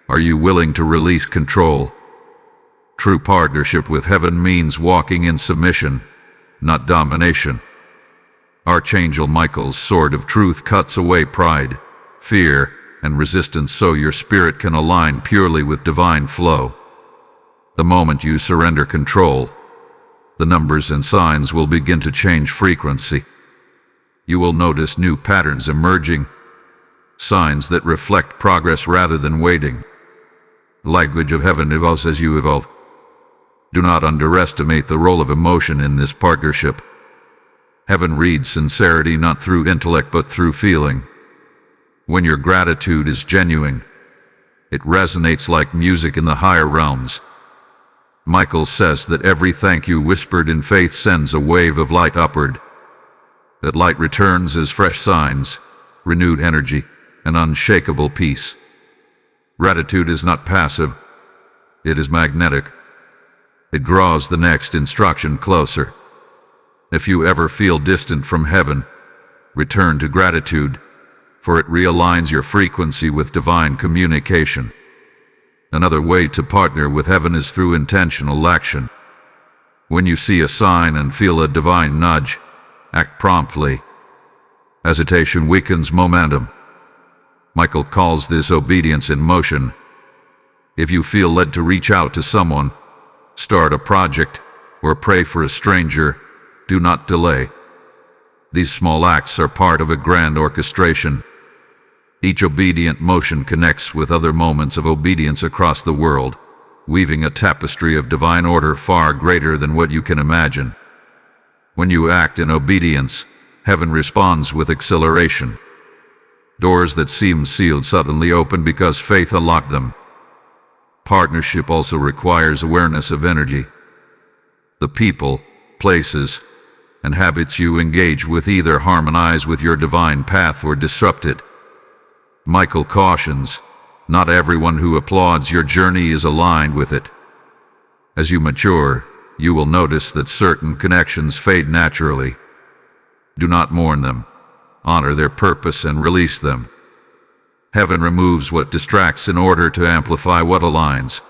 are you willing to release control? True partnership with heaven means walking in submission, not domination. Archangel Michael's sword of truth cuts away pride, fear, and resistance so your spirit can align purely with divine flow. The moment you surrender control, the numbers and signs will begin to change frequency. You will notice new patterns emerging, signs that reflect progress rather than waiting. The language of heaven evolves as you evolve. Do not underestimate the role of emotion in this partnership. Heaven reads sincerity not through intellect but through feeling. When your gratitude is genuine, it resonates like music in the higher realms. Michael says that every thank you whispered in faith sends a wave of light upward. That light returns as fresh signs, renewed energy, and unshakable peace. Gratitude is not passive, it is magnetic. It draws the next instruction closer. If you ever feel distant from heaven, return to gratitude, for it realigns your frequency with divine communication. Another way to partner with heaven is through intentional action. When you see a sign and feel a divine nudge, act promptly. Hesitation weakens momentum. Michael calls this obedience in motion. If you feel led to reach out to someone, start a project, or pray for a stranger, do not delay. These small acts are part of a grand orchestration. Each obedient motion connects with other moments of obedience across the world, weaving a tapestry of divine order far greater than what you can imagine. When you act in obedience, heaven responds with acceleration. Doors that seem sealed suddenly open because faith unlocked them. Partnership also requires awareness of energy. The people, places, and habits you engage with either harmonize with your divine path or disrupt it. Michael cautions, not everyone who applauds your journey is aligned with it. As you mature, you will notice that certain connections fade naturally. Do not mourn them. Honor their purpose and release them. Heaven removes what distracts in order to amplify what aligns.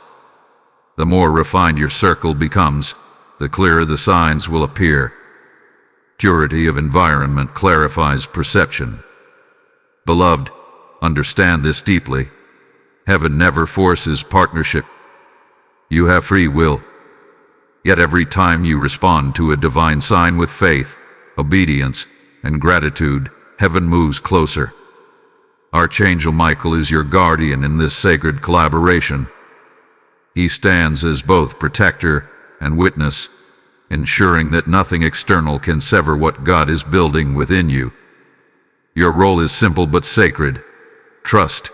The more refined your circle becomes, the clearer the signs will appear. Purity of environment clarifies perception. Beloved, understand this deeply. Heaven never forces partnership. You have free will. Yet every time you respond to a divine sign with faith, obedience, and gratitude, heaven moves closer. Archangel Michael is your guardian in this sacred collaboration. He stands as both protector and witness, ensuring that nothing external can sever what God is building within you. Your role is simple but sacred. Trust,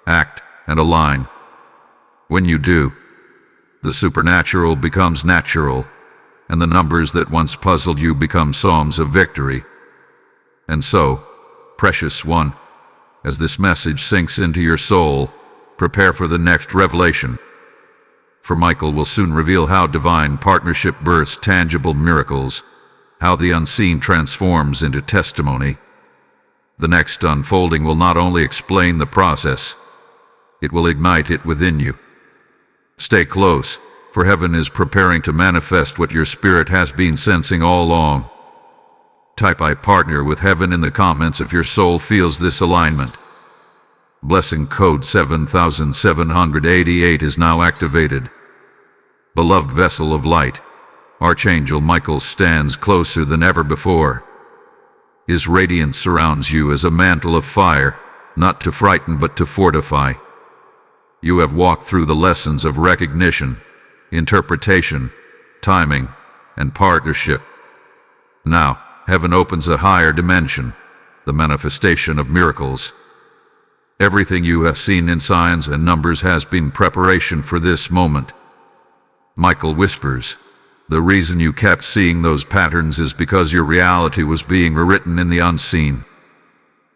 act, and align. When you do, the supernatural becomes natural, and the numbers that once puzzled you become psalms of victory. And so, precious one, as this message sinks into your soul, prepare for the next revelation. For Michael will soon reveal how divine partnership births tangible miracles, how the unseen transforms into testimony, The next unfolding will not only explain the process, it will ignite it within you. Stay close, for heaven is preparing to manifest what your spirit has been sensing all along. Type "I partner with heaven" in the comments if your soul feels this alignment. Blessing code 7788 is now activated. Beloved vessel of light, Archangel Michael stands closer than ever before. His radiance surrounds you as a mantle of fire, not to frighten but to fortify. You have walked through the lessons of recognition, interpretation, timing, and partnership. Now, heaven opens a higher dimension, the manifestation of miracles. Everything you have seen in signs and numbers has been preparation for this moment. Michael whispers, the reason you kept seeing those patterns is because your reality was being rewritten in the unseen.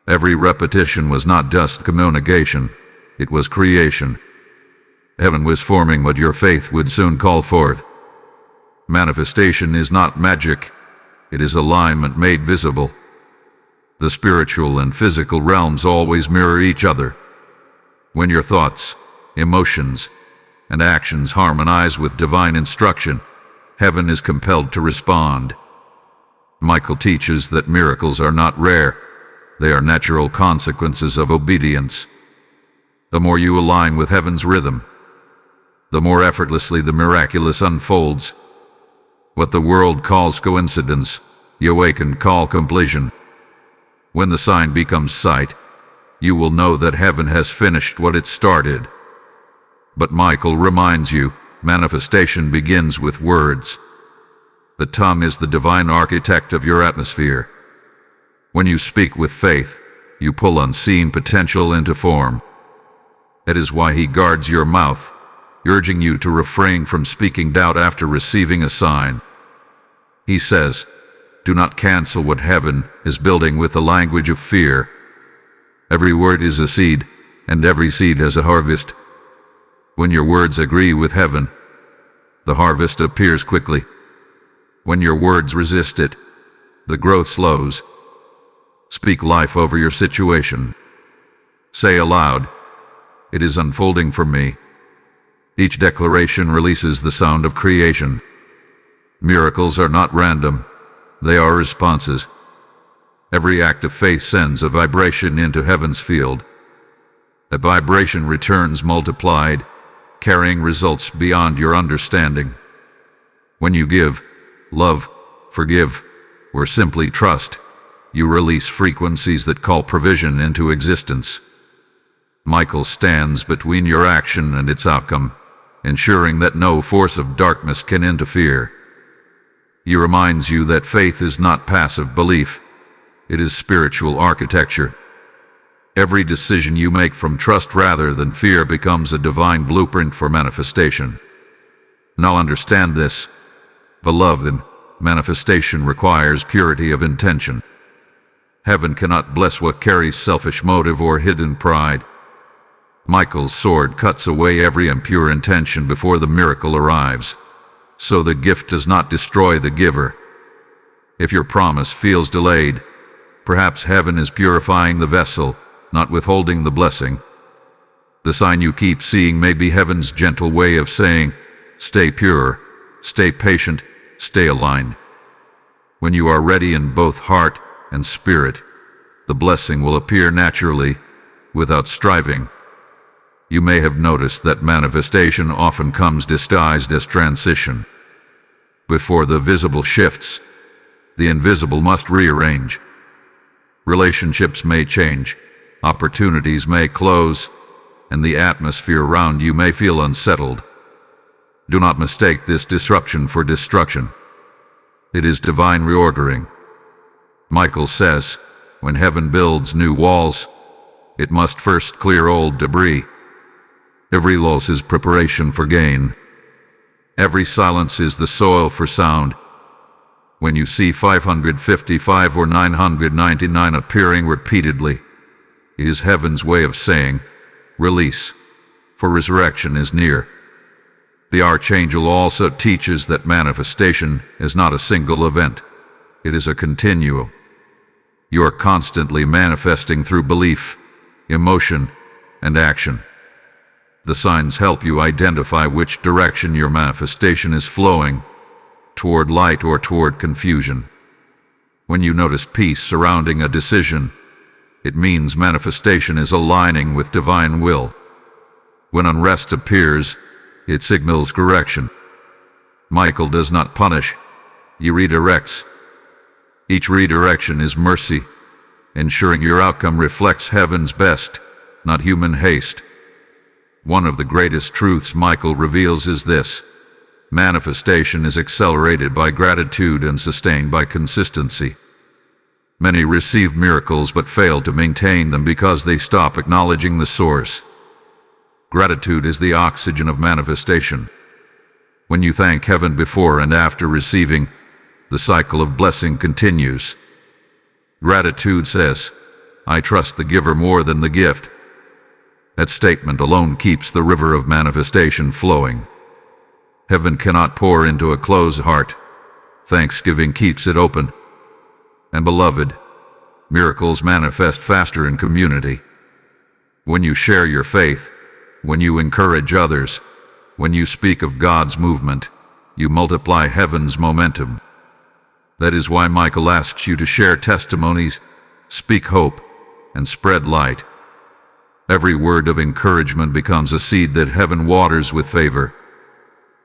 Every repetition was not just communication, it was creation. Heaven was forming what your faith would soon call forth. Manifestation is not magic, it is alignment made visible. The spiritual and physical realms always mirror each other. When your thoughts, emotions, and actions harmonize with divine instruction, heaven is compelled to respond. Michael teaches that miracles are not rare, they are natural consequences of obedience. The more you align with heaven's rhythm, the more effortlessly the miraculous unfolds. What the world calls coincidence, the awakened call completion. When the sign becomes sight, you will know that heaven has finished what it started. But Michael reminds you, manifestation begins with words. The tongue is the divine architect of your atmosphere. When you speak with faith, you pull unseen potential into form. That is why he guards your mouth, urging you to refrain from speaking doubt after receiving a sign. He says, do not cancel what heaven is building with the language of fear. Every word is a seed, and every seed has a harvest. When your words agree with heaven, the harvest appears quickly. When your words resist it, the growth slows. Speak life over your situation. Say aloud, it is unfolding for me. Each declaration releases the sound of creation. Miracles are not random, they are responses. Every act of faith sends a vibration into heaven's field. That vibration returns multiplied, carrying results beyond your understanding. When you give, love, forgive, or simply trust, you release frequencies that call provision into existence. Michael stands between your action and its outcome, ensuring that no force of darkness can interfere. He reminds you that faith is not passive belief, it is spiritual architecture. Every decision you make from trust rather than fear becomes a divine blueprint for manifestation. Now understand this, beloved, manifestation requires purity of intention. Heaven cannot bless what carries selfish motive or hidden pride. Michael's sword cuts away every impure intention before the miracle arrives, so the gift does not destroy the giver. If your promise feels delayed, perhaps heaven is purifying the vessel, not withholding the blessing. The sign you keep seeing may be heaven's gentle way of saying, stay pure, stay patient, stay aligned. When you are ready in both heart and spirit, the blessing will appear naturally, without striving. You may have noticed that manifestation often comes disguised as transition. Before the visible shifts, the invisible must rearrange. Relationships may change, opportunities may close, and the atmosphere around you may feel unsettled. Do not mistake this disruption for destruction. It is divine reordering. Michael says, when heaven builds new walls, it must first clear old debris. Every loss is preparation for gain. Every silence is the soil for sound. When you see 555 or 999 appearing repeatedly, it is heaven's way of saying, release, for resurrection is near. The Archangel also teaches that manifestation is not a single event, it is a continuum. You are constantly manifesting through belief, emotion, and action. The signs help you identify which direction your manifestation is flowing, toward light or toward confusion. When you notice peace surrounding a decision, it means manifestation is aligning with divine will. When unrest appears, it signals correction. Michael does not punish, he redirects. Each redirection is mercy, ensuring your outcome reflects heaven's best, not human haste. One of the greatest truths Michael reveals is this: manifestation is accelerated by gratitude and sustained by consistency. Many receive miracles but fail to maintain them because they stop acknowledging the source. Gratitude is the oxygen of manifestation. When you thank heaven before and after receiving, the cycle of blessing continues. Gratitude says, "I trust the giver more than the gift." That statement alone keeps the river of manifestation flowing. Heaven cannot pour into a closed heart. Thanksgiving keeps it open. And beloved, miracles manifest faster in community. When you share your faith, when you encourage others, when you speak of God's movement, you multiply heaven's momentum. That is why Michael asks you to share testimonies, speak hope, and spread light. Every word of encouragement becomes a seed that heaven waters with favor.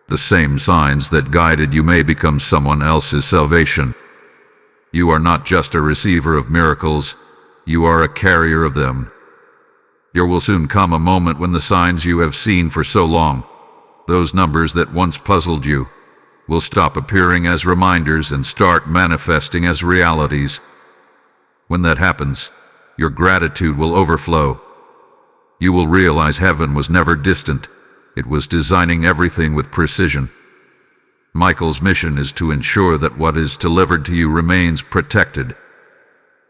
The same signs that guided you may become someone else's salvation. You are not just a receiver of miracles, you are a carrier of them. There will soon come a moment when the signs you have seen for so long, those numbers that once puzzled you, will stop appearing as reminders and start manifesting as realities. When that happens, your gratitude will overflow. You will realize heaven was never distant. It was designing everything with precision. Michael's mission is to ensure that what is delivered to you remains protected.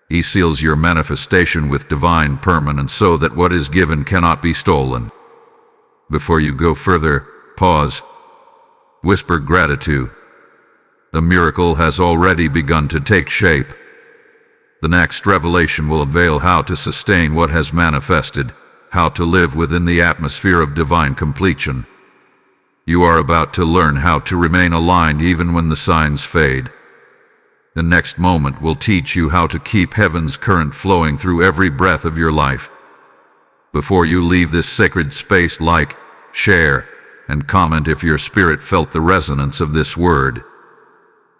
He seals your manifestation with divine permanence so that what is given cannot be stolen. Before you go further, pause. Whisper gratitude. The miracle has already begun to take shape. The next revelation will unveil how to sustain what has manifested, how to live within the atmosphere of divine completion. You are about to learn how to remain aligned even when the signs fade. The next moment will teach you how to keep heaven's current flowing through every breath of your life. Before you leave this sacred space, like, share, and comment if your spirit felt the resonance of this word.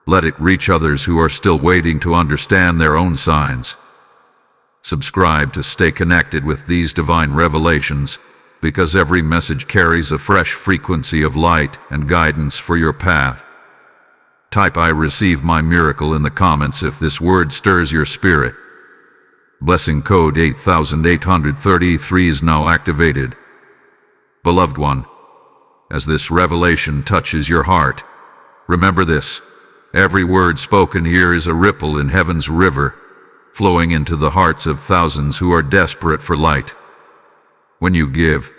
Let it reach others who are still waiting to understand their own signs. Subscribe to stay connected with these divine revelations, because every message carries a fresh frequency of light and guidance for your path. Type "I receive my miracle" in the comments if this word stirs your spirit. Blessing code 8833 is now activated. Beloved one, as this revelation touches your heart, remember this: every word spoken here is a ripple in heaven's river, flowing into the hearts of thousands who are desperate for light. When you give,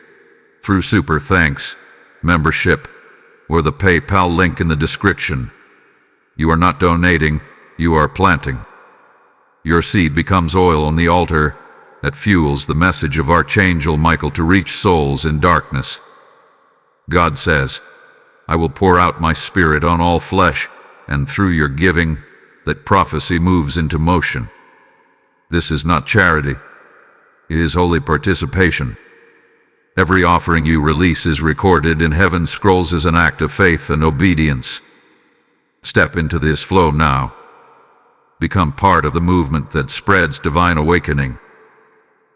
through super thanks, membership, or the PayPal link in the description, you are not donating, you are planting. Your seed becomes oil on the altar that fuels the message of Archangel Michael to reach souls in darkness. God says, "I will pour out my spirit on all flesh, and through your giving, that prophecy moves into motion." This is not charity. It is holy participation. Every offering you release is recorded in heaven's scrolls as an act of faith and obedience. Step into this flow now. Become part of the movement that spreads divine awakening.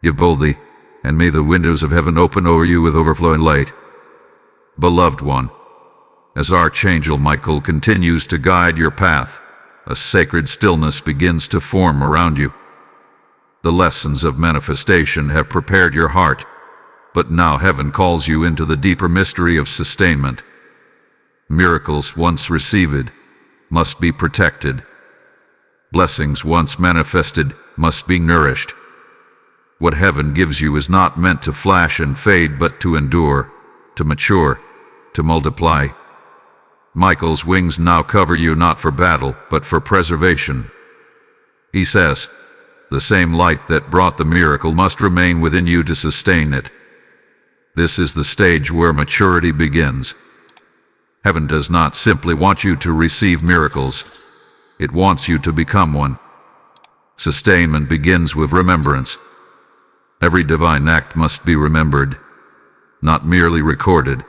Give boldly, and may the windows of heaven open over you with overflowing light. Beloved one, as Archangel Michael continues to guide your path, a sacred stillness begins to form around you. The lessons of manifestation have prepared your heart, but now heaven calls you into the deeper mystery of sustainment. Miracles once received must be protected. Blessings once manifested must be nourished. What heaven gives you is not meant to flash and fade, but to endure, to mature, to multiply. Michael's wings now cover you not for battle, but for preservation. He says, The same light that brought the miracle must remain within you to sustain it. This is the stage where maturity begins. Heaven does not simply want you to receive miracles. It wants you to become one. Sustainment begins with remembrance. Every divine act must be remembered, not merely recorded.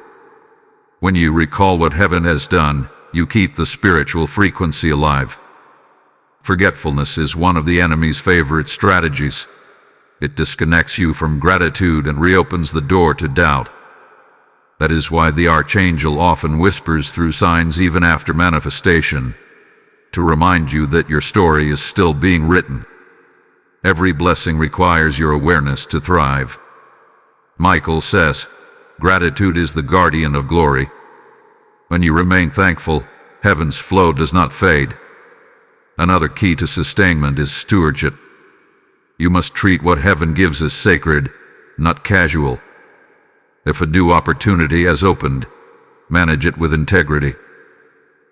When you recall what heaven has done, you keep the spiritual frequency alive. Forgetfulness is one of the enemy's favorite strategies. It disconnects you from gratitude and reopens the door to doubt. That is why the Archangel often whispers through signs even after manifestation, to remind you that your story is still being written. Every blessing requires your awareness to thrive. Michael says, gratitude is the guardian of glory. When you remain thankful, heaven's flow does not fade. Another key to sustainment is stewardship. You must treat what heaven gives as sacred, not casual. If a new opportunity has opened, manage it with integrity.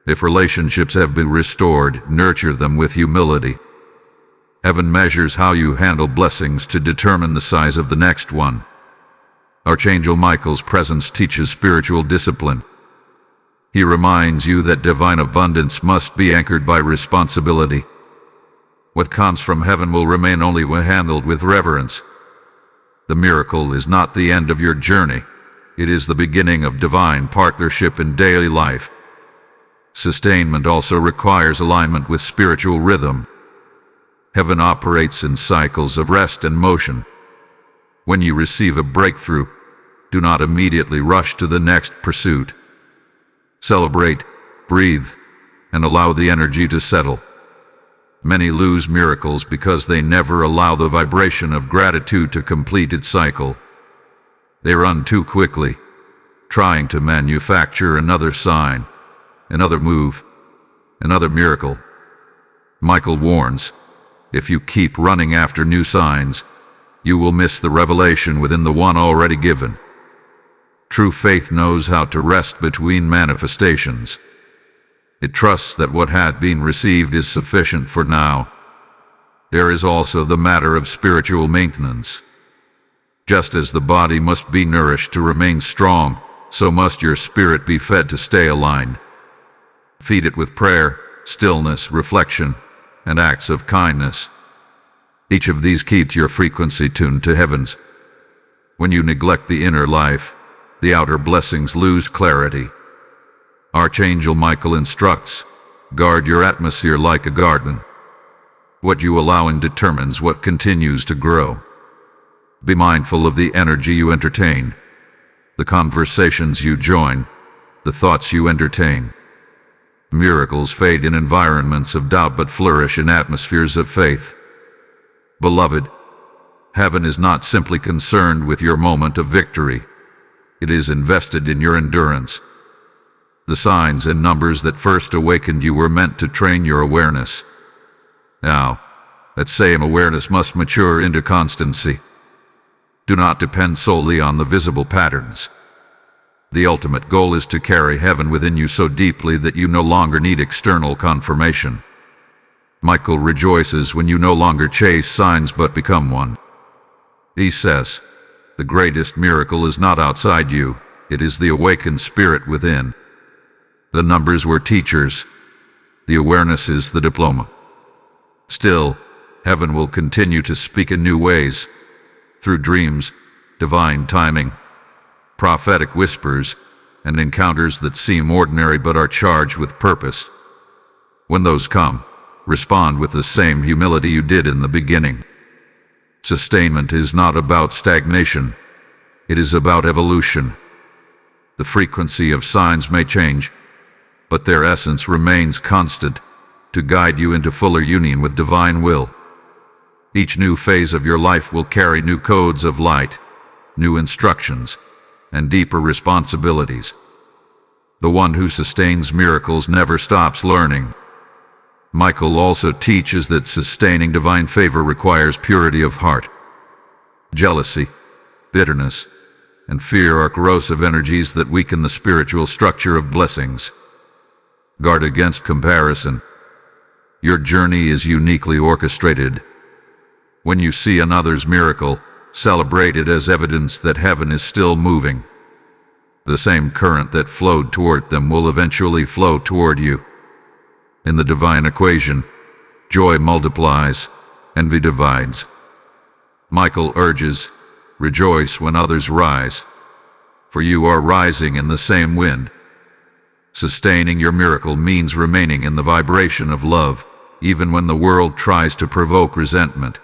If relationships have been restored, nurture them with humility. Heaven measures how you handle blessings to determine the size of the next one. Archangel Michael's presence teaches spiritual discipline. He reminds you that divine abundance must be anchored by responsibility. What comes from heaven will remain only when handled with reverence. The miracle is not the end of your journey. It is the beginning of divine partnership in daily life. Sustainment also requires alignment with spiritual rhythm. Heaven operates in cycles of rest and motion. When you receive a breakthrough, do not immediately rush to the next pursuit. Celebrate, breathe, and allow the energy to settle. Many lose miracles because they never allow the vibration of gratitude to complete its cycle. They run too quickly, trying to manufacture another sign, another move, another miracle. Michael warns, if you keep running after new signs, you will miss the revelation within the one already given. True faith knows how to rest between manifestations. It trusts that what hath been received is sufficient for now. There is also the matter of spiritual maintenance. Just as the body must be nourished to remain strong, so must your spirit be fed to stay aligned. Feed it with prayer, stillness, reflection, and acts of kindness. Each of these keeps your frequency tuned to heavens. When you neglect the inner life, the outer blessings lose clarity. Archangel Michael instructs, guard your atmosphere like a garden. What you allow in determines what continues to grow. Be mindful of the energy you entertain, the conversations you join, the thoughts you entertain. Miracles fade in environments of doubt but flourish in atmospheres of faith. Beloved, heaven is not simply concerned with your moment of victory. It is invested in your endurance. The signs and numbers that first awakened you were meant to train your awareness. Now, that same awareness must mature into constancy. Do not depend solely on the visible patterns. The ultimate goal is to carry heaven within you so deeply that you no longer need external confirmation. Michael rejoices when you no longer chase signs but become one. He says, the greatest miracle is not outside you, it is the awakened spirit within. The numbers were teachers, the awareness is the diploma. Still, heaven will continue to speak in new ways, through dreams, divine timing, prophetic whispers, and encounters that seem ordinary but are charged with purpose. When those come, respond with the same humility you did in the beginning. Sustainment is not about stagnation, it is about evolution. The frequency of signs may change, but their essence remains constant to guide you into fuller union with divine will. Each new phase of your life will carry new codes of light, new instructions, and deeper responsibilities. The one who sustains miracles never stops learning. Michael also teaches that sustaining divine favor requires purity of heart. Jealousy, bitterness, and fear are corrosive energies that weaken the spiritual structure of blessings. Guard against comparison. Your journey is uniquely orchestrated. When you see another's miracle, celebrate it as evidence that heaven is still moving. The same current that flowed toward them will eventually flow toward you. In the divine equation, joy multiplies, envy divides. Michael urges, rejoice when others rise, for you are rising in the same wind. Sustaining your miracle means remaining in the vibration of love, even when the world tries to provoke resentment.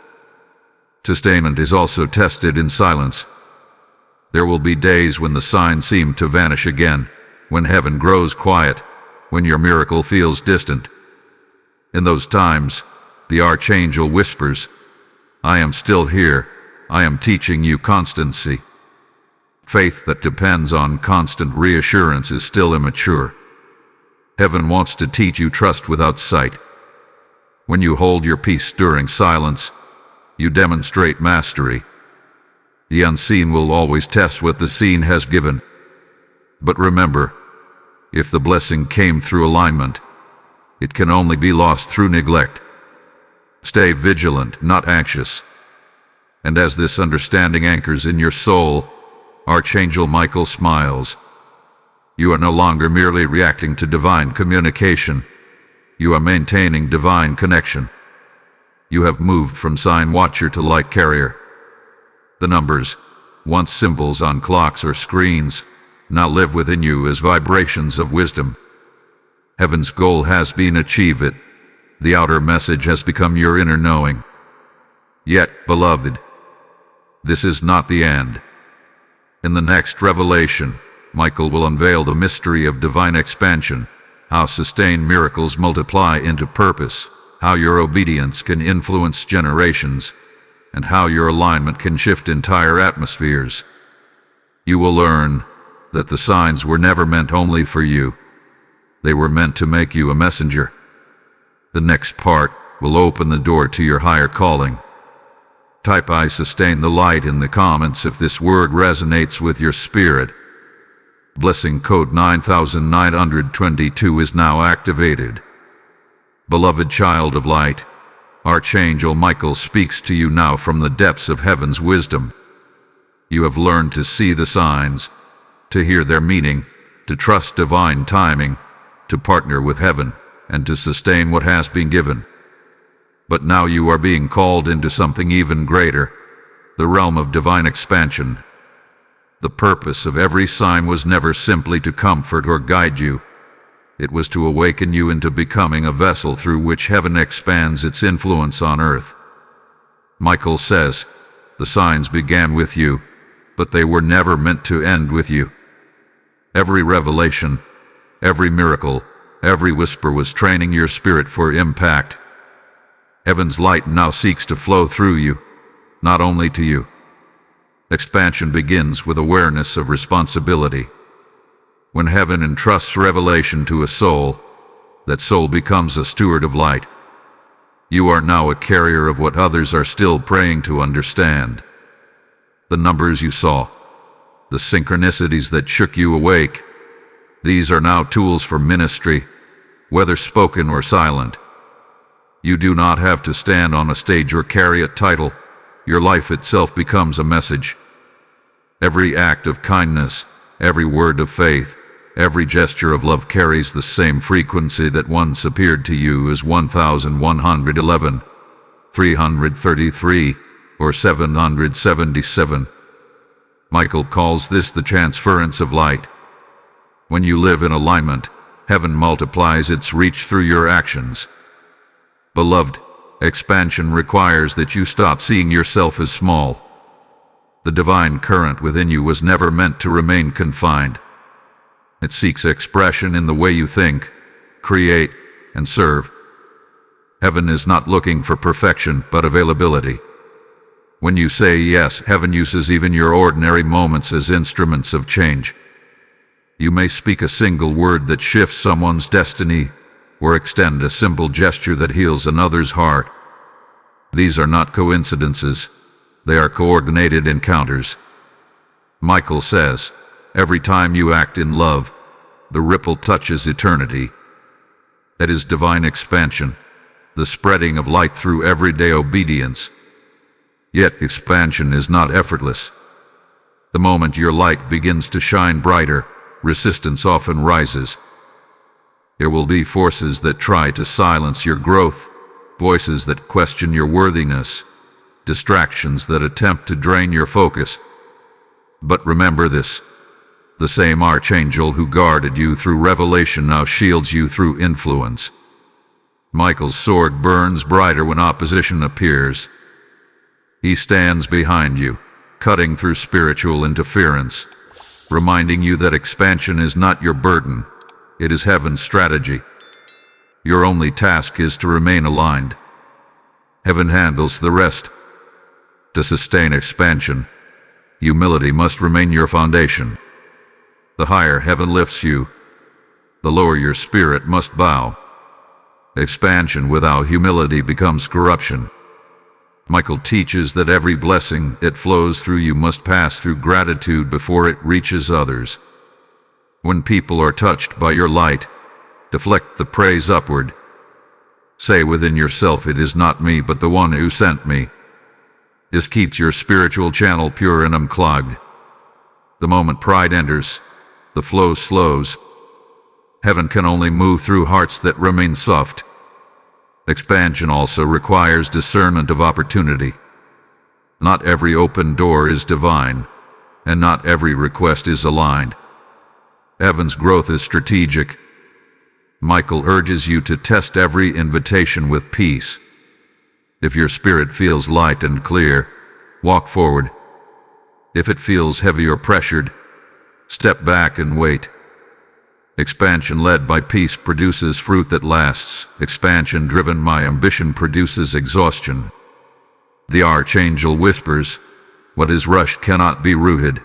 Sustainment is also tested in silence. There will be days when the signs seem to vanish again, when heaven grows quiet, when your miracle feels distant. In those times, the Archangel whispers, I am still here, I am teaching you constancy. Faith that depends on constant reassurance is still immature. Heaven wants to teach you trust without sight. When you hold your peace during silence, you demonstrate mastery. The unseen will always test what the seen has given. But remember, if the blessing came through alignment, it can only be lost through neglect. Stay vigilant, not anxious. And as this understanding anchors in your soul, Archangel Michael smiles. You are no longer merely reacting to divine communication. You are maintaining divine connection. You have moved from sign watcher to light carrier. The numbers, once symbols on clocks or screens, now live within you as vibrations of wisdom. Heaven's goal has been achieved. The outer message has become your inner knowing. Yet, beloved, this is not the end. In the next revelation, Michael will unveil the mystery of divine expansion, how sustained miracles multiply into purpose, how your obedience can influence generations, and how your alignment can shift entire atmospheres. You will learn that the signs were never meant only for you. They were meant to make you a messenger. The next part will open the door to your higher calling. Type I sustain the light in the comments if this word resonates with your spirit. Blessing code 9922 is now activated. Beloved child of light, Archangel Michael speaks to you now from the depths of heaven's wisdom. You have learned to see the signs, to hear their meaning, to trust divine timing, to partner with heaven, and to sustain what has been given. But now you are being called into something even greater, the realm of divine expansion. The purpose of every sign was never simply to comfort or guide you. It was to awaken you into becoming a vessel through which heaven expands its influence on earth. Michael says, the signs began with you, but they were never meant to end with you. Every revelation, every miracle, every whisper was training your spirit for impact. Heaven's light now seeks to flow through you, not only to you. Expansion begins with awareness of responsibility. When heaven entrusts revelation to a soul, that soul becomes a steward of light. You are now a carrier of what others are still praying to understand. The numbers you saw, the synchronicities that shook you awake, these are now tools for ministry, whether spoken or silent. You do not have to stand on a stage or carry a title. Your life itself becomes a message. Every act of kindness, every word of faith, every gesture of love carries the same frequency that once appeared to you as 1111, 333, or 777. Michael calls this the transference of light. When you live in alignment, heaven multiplies its reach through your actions. Beloved, expansion requires that you stop seeing yourself as small. The divine current within you was never meant to remain confined. It seeks expression in the way you think, create, and serve. Heaven is not looking for perfection, but availability. When you say yes, heaven uses even your ordinary moments as instruments of change. You may speak a single word that shifts someone's destiny, or extend a simple gesture that heals another's heart. These are not coincidences. They are coordinated encounters. Michael says, every time you act in love, the ripple touches eternity. That is divine expansion, the spreading of light through everyday obedience. Yet expansion is not effortless. The moment your light begins to shine brighter, resistance often rises. There will be forces that try to silence your growth, voices that question your worthiness, distractions that attempt to drain your focus. But remember this: the same Archangel who guarded you through revelation now shields you through influence. Michael's sword burns brighter when opposition appears. He stands behind you, cutting through spiritual interference, reminding you that expansion is not your burden, it is heaven's strategy. Your only task is to remain aligned. Heaven handles the rest. To sustain expansion, humility must remain your foundation. The higher heaven lifts you, the lower your spirit must bow. Expansion without humility becomes corruption. Michael teaches that every blessing that flows through you must pass through gratitude before it reaches others. When people are touched by your light, deflect the praise upward. Say within yourself, "It is not me, but the one who sent me." This keeps your spiritual channel pure and unclogged. The moment pride enters, the flow slows. Heaven can only move through hearts that remain soft. Expansion also requires discernment of opportunity. Not every open door is divine, and not every request is aligned. Heaven's growth is strategic. Michael urges you to test every invitation with peace. If your spirit feels light and clear, walk forward. If it feels heavy or pressured, step back and wait. Expansion led by peace produces fruit that lasts. Expansion driven by ambition produces exhaustion. The Archangel whispers, "What is rushed cannot be rooted."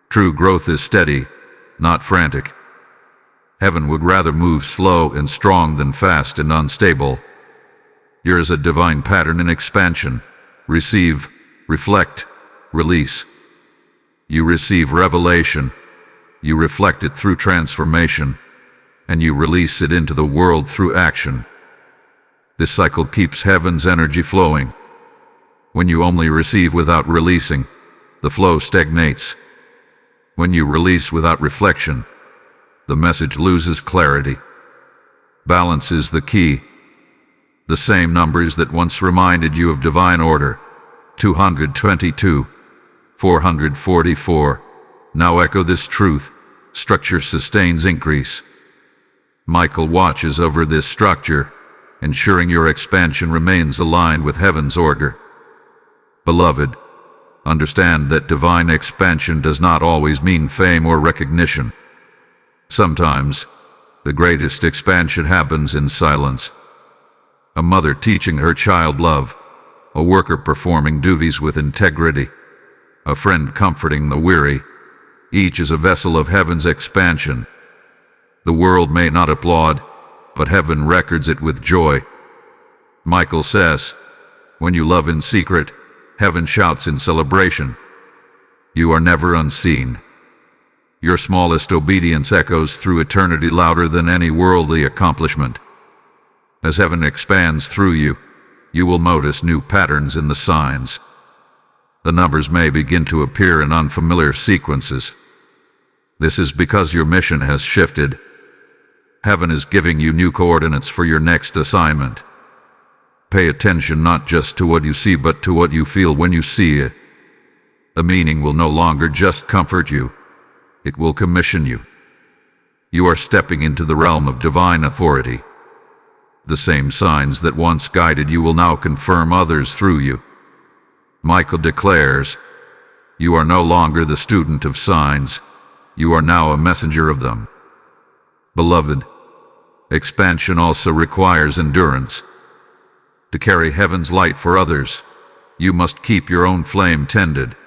True growth is steady, not frantic. Heaven would rather move slow and strong than fast and unstable. Here is a divine pattern in expansion: receive, reflect, release. You receive revelation, you reflect it through transformation, and you release it into the world through action. This cycle keeps heaven's energy flowing. When you only receive without releasing, the flow stagnates. When you release without reflection, the message loses clarity. Balance is the key. The same numbers that once reminded you of divine order, 222, 444, now echo this truth: structure sustains increase. Michael watches over this structure, ensuring your expansion remains aligned with heaven's order. Beloved, understand that divine expansion does not always mean fame or recognition. Sometimes, the greatest expansion happens in silence. A mother teaching her child love, a worker performing duties with integrity, a friend comforting the weary. Each is a vessel of heaven's expansion. The world may not applaud, but heaven records it with joy. Michael says, "When you love in secret, heaven shouts in celebration." You are never unseen. Your smallest obedience echoes through eternity louder than any worldly accomplishment. As heaven expands through you, you will notice new patterns in the signs. The numbers may begin to appear in unfamiliar sequences. This is because your mission has shifted. Heaven is giving you new coordinates for your next assignment. Pay attention not just to what you see, but to what you feel when you see it. The meaning will no longer just comfort you. It will commission you. You are stepping into the realm of divine authority. The same signs that once guided you will now confirm others through you. Michael declares, "You are no longer the student of signs, you are now a messenger of them." Beloved, expansion also requires endurance. To carry heaven's light for others, you must keep your own flame tended.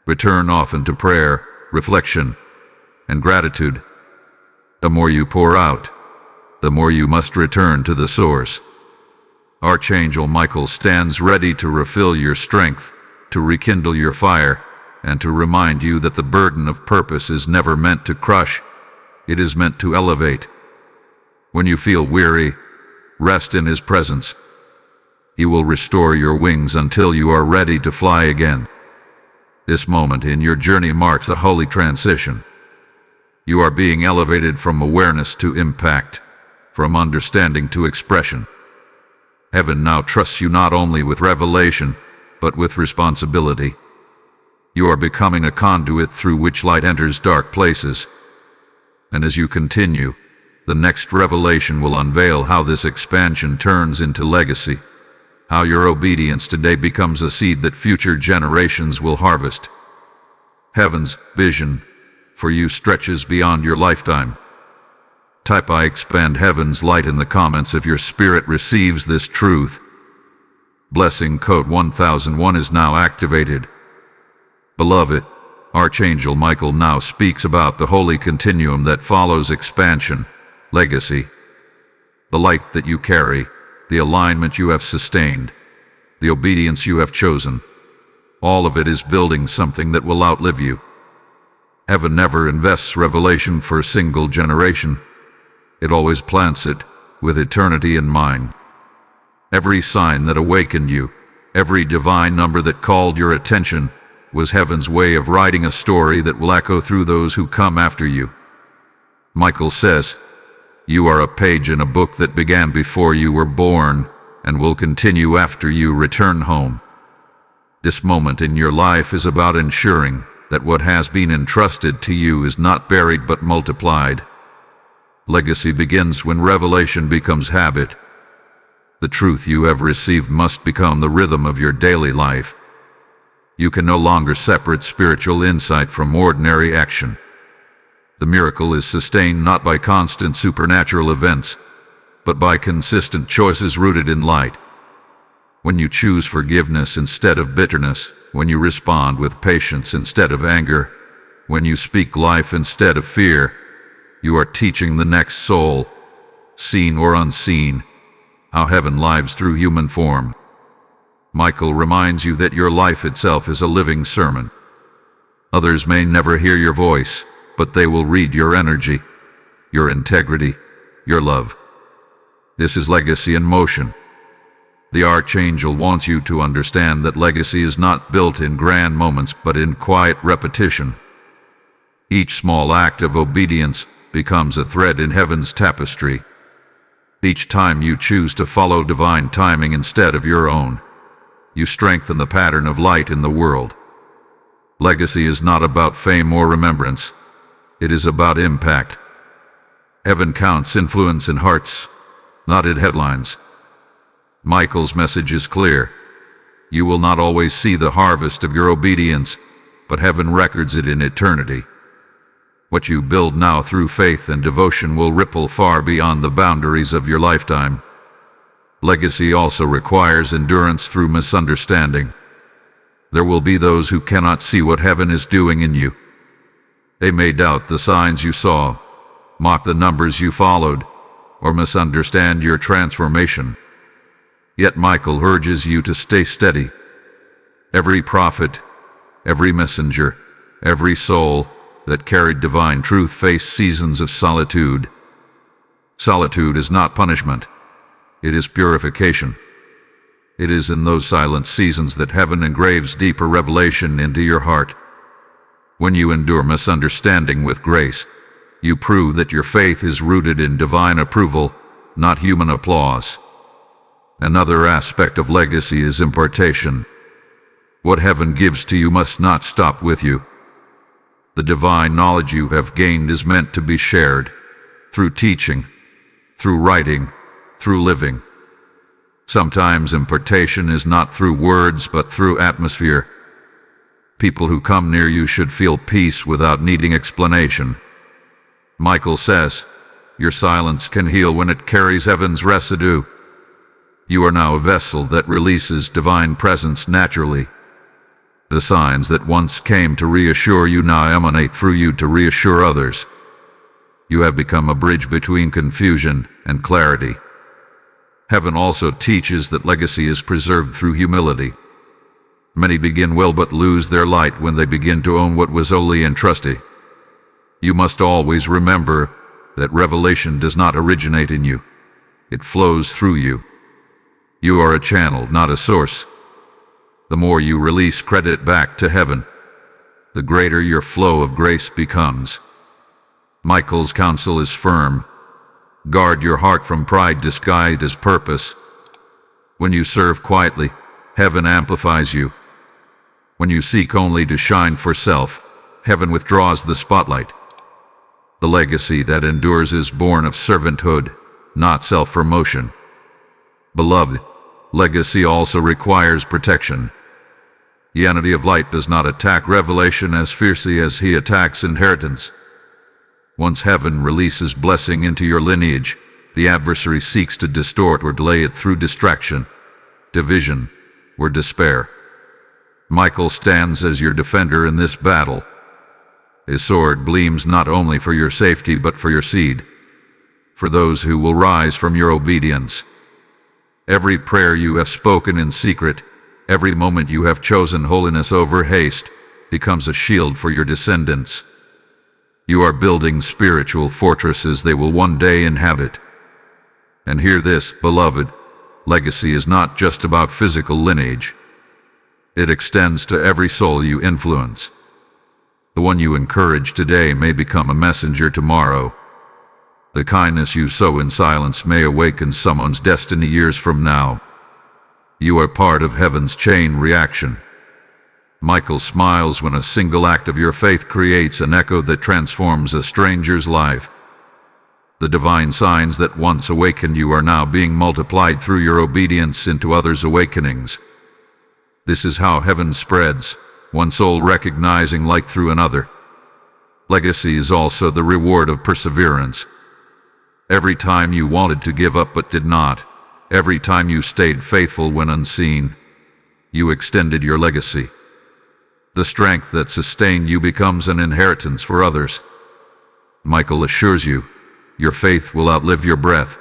Return often to prayer, reflection, and gratitude. The more you pour out, the more you must return to the source. Archangel Michael stands ready to refill your strength, to rekindle your fire, and to remind you that the burden of purpose is never meant to crush, it is meant to elevate. When you feel weary, rest in his presence. He will restore your wings until you are ready to fly again. This moment in your journey marks a holy transition. You are being elevated from awareness to impact, from understanding to expression. Heaven now trusts you not only with revelation, but with responsibility. You are becoming a conduit through which light enters dark places. And as you continue, the next revelation will unveil how this expansion turns into legacy, how your obedience today becomes a seed that future generations will harvest. Heaven's vision for you stretches beyond your lifetime. Type "I expand heaven's light" in the comments if your spirit receives this truth. Blessing code 1001 is now activated. Beloved, Archangel Michael now speaks about the holy continuum that follows expansion, legacy. The light that you carry, the alignment you have sustained, the obedience you have chosen, all of it is building something that will outlive you. Heaven never invests revelation for a single generation. It always plants it with eternity in mind. Every sign that awakened you, every divine number that called your attention, was heaven's way of writing a story that will echo through those who come after you. Michael says, "You are a page in a book that began before you were born and will continue after you return home." This moment in your life is about ensuring that what has been entrusted to you is not buried but multiplied. Legacy begins when revelation becomes habit. The truth you have received must become the rhythm of your daily life. You can no longer separate spiritual insight from ordinary action. The miracle is sustained not by constant supernatural events, but by consistent choices rooted in light. When you choose forgiveness instead of bitterness, when you respond with patience instead of anger, when you speak life instead of fear, you are teaching the next soul, seen or unseen, how heaven lives through human form. Michael reminds you that your life itself is a living sermon. Others may never hear your voice, but they will read your energy, your integrity, your love. This is legacy in motion. The Archangel wants you to understand that legacy is not built in grand moments but in quiet repetition. Each small act of obedience becomes a thread in heaven's tapestry. Each time you choose to follow divine timing instead of your own, you strengthen the pattern of light in the world. Legacy is not about fame or remembrance. It is about impact. Heaven counts influence in hearts, not in headlines. Michael's message is clear. You will not always see the harvest of your obedience, but heaven records it in eternity. What you build now through faith and devotion will ripple far beyond the boundaries of your lifetime. Legacy also requires endurance through misunderstanding. There will be those who cannot see what heaven is doing in you. They may doubt the signs you saw, mock the numbers you followed, or misunderstand your transformation. Yet Michael urges you to stay steady. Every prophet, every messenger, every soul that carried divine truth faced seasons of solitude. Solitude is not punishment. It is purification. It is in those silent seasons that heaven engraves deeper revelation into your heart. When you endure misunderstanding with grace, you prove that your faith is rooted in divine approval, not human applause. Another aspect of legacy is impartation. What heaven gives to you must not stop with you. The divine knowledge you have gained is meant to be shared, through teaching, through writing, through living. Sometimes impartation is not through words but through atmosphere. People who come near you should feel peace without needing explanation. Michael says, your silence can heal when it carries heaven's residue. You are now a vessel that releases divine presence naturally. The signs that once came to reassure you now emanate through you to reassure others. You have become a bridge between confusion and clarity. Heaven also teaches that legacy is preserved through humility. Many begin well but lose their light when they begin to own what was only entrusted. You must always remember that revelation does not originate in you. It flows through you. You are a channel, not a source. The more you release credit back to heaven, the greater your flow of grace becomes. Michael's counsel is firm. Guard your heart from pride disguised as purpose. When you serve quietly, heaven amplifies you. When you seek only to shine for self, heaven withdraws the spotlight. The legacy that endures is born of servanthood, not self-promotion. Beloved, legacy also requires protection. The entity of light does not attack revelation as fiercely as he attacks inheritance. Once heaven releases blessing into your lineage, the adversary seeks to distort or delay it through distraction, division, or despair. Michael stands as your defender in this battle. His sword gleams not only for your safety but for your seed, for those who will rise from your obedience. Every prayer you have spoken in secret, every moment you have chosen holiness over haste, becomes a shield for your descendants. You are building spiritual fortresses they will one day inhabit. And hear this, beloved, legacy is not just about physical lineage. It extends to every soul you influence. The one you encourage today may become a messenger tomorrow. The kindness you sow in silence may awaken someone's destiny years from now. You are part of heaven's chain reaction. Michael smiles when a single act of your faith creates an echo that transforms a stranger's life. The divine signs that once awakened you are now being multiplied through your obedience into others' awakenings. This is how heaven spreads, one soul recognizing light through another. Legacy is also the reward of perseverance. Every time you wanted to give up but did not, every time you stayed faithful when unseen, you extended your legacy. The strength that sustained you becomes an inheritance for others. Michael assures you, your faith will outlive your breath.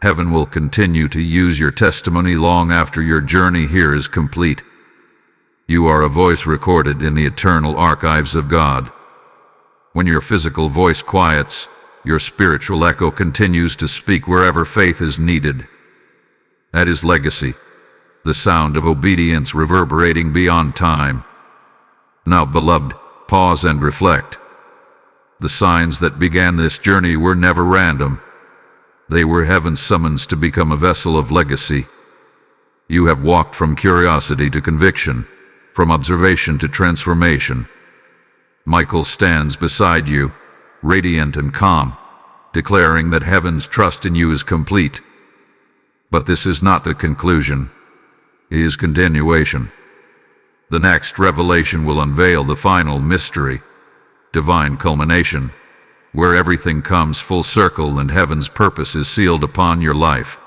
Heaven will continue to use your testimony long after your journey here is complete. You are a voice recorded in the eternal archives of God. When your physical voice quiets, your spiritual echo continues to speak wherever faith is needed. That is legacy, the sound of obedience reverberating beyond time. Now, beloved, pause and reflect. The signs that began this journey were never random. They were heaven's summons to become a vessel of legacy. You have walked from curiosity to conviction, from observation to transformation. Michael stands beside you, radiant and calm, declaring that heaven's trust in you is complete. But this is not the conclusion. It is continuation. The next revelation will unveil the final mystery, divine culmination, where everything comes full circle and heaven's purpose is sealed upon your life.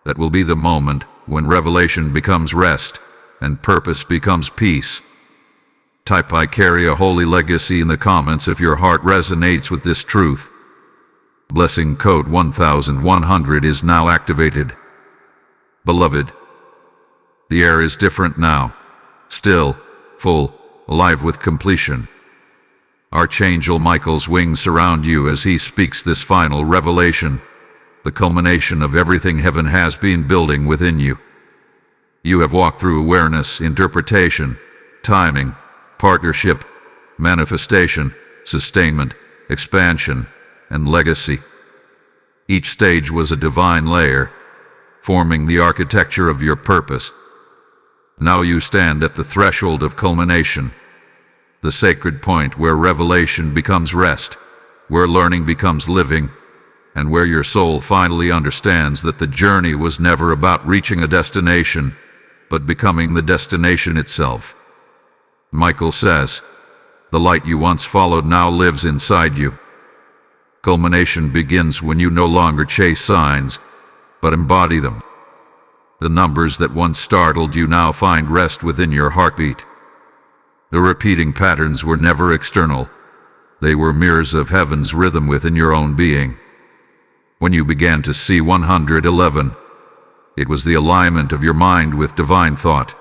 That will be the moment when revelation becomes rest and purpose becomes peace. Type "I carry a holy legacy" in the comments if your heart resonates with this truth. Blessing code 1100 is now activated. Beloved, the air is different now. Still, full, alive with completion. Archangel Michael's wings surround you as he speaks this final revelation, the culmination of everything heaven has been building within you. You have walked through awareness, interpretation, timing, partnership, manifestation, sustainment, expansion, and legacy. Each stage was a divine layer, forming the architecture of your purpose. Now you stand at the threshold of culmination, the sacred point where revelation becomes rest, where learning becomes living, and where your soul finally understands that the journey was never about reaching a destination, but becoming the destination itself. Michael says, the light you once followed now lives inside you. Culmination begins when you no longer chase signs, but embody them. The numbers that once startled you now find rest within your heartbeat. The repeating patterns were never external. They were mirrors of heaven's rhythm within your own being. When you began to see 111, it was the alignment of your mind with divine thought.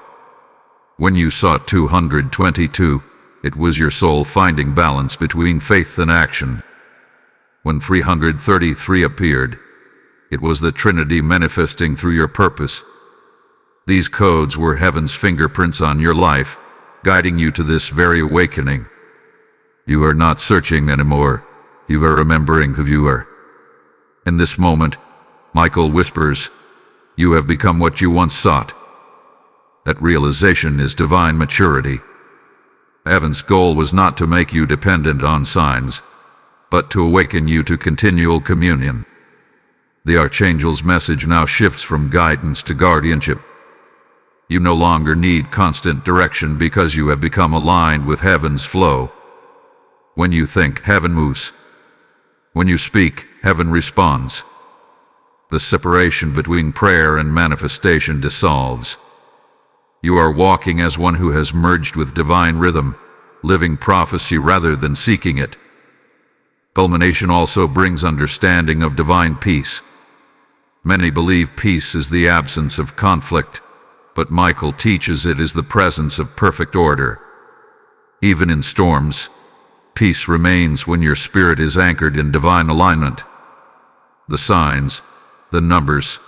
When you saw 222, it was your soul finding balance between faith and action. When 333 appeared, It was the Trinity manifesting through your purpose. These codes were heaven's fingerprints on your life, guiding you to this very awakening. You are not searching anymore. You are remembering who you are. In this moment, Michael whispers, "You have become what you once sought." That realization is divine maturity. Heaven's goal was not to make you dependent on signs, but to awaken you to continual communion. The Archangel's message now shifts from guidance to guardianship. You no longer need constant direction because you have become aligned with heaven's flow. When you think, heaven moves. When you speak, heaven responds. The separation between prayer and manifestation dissolves. You are walking as one who has merged with divine rhythm, living prophecy rather than seeking it. Culmination also brings understanding of divine peace. Many believe peace is the absence of conflict, but Michael teaches it is the presence of perfect order. Even in storms, peace remains when your spirit is anchored in divine alignment. The signs, the numbers,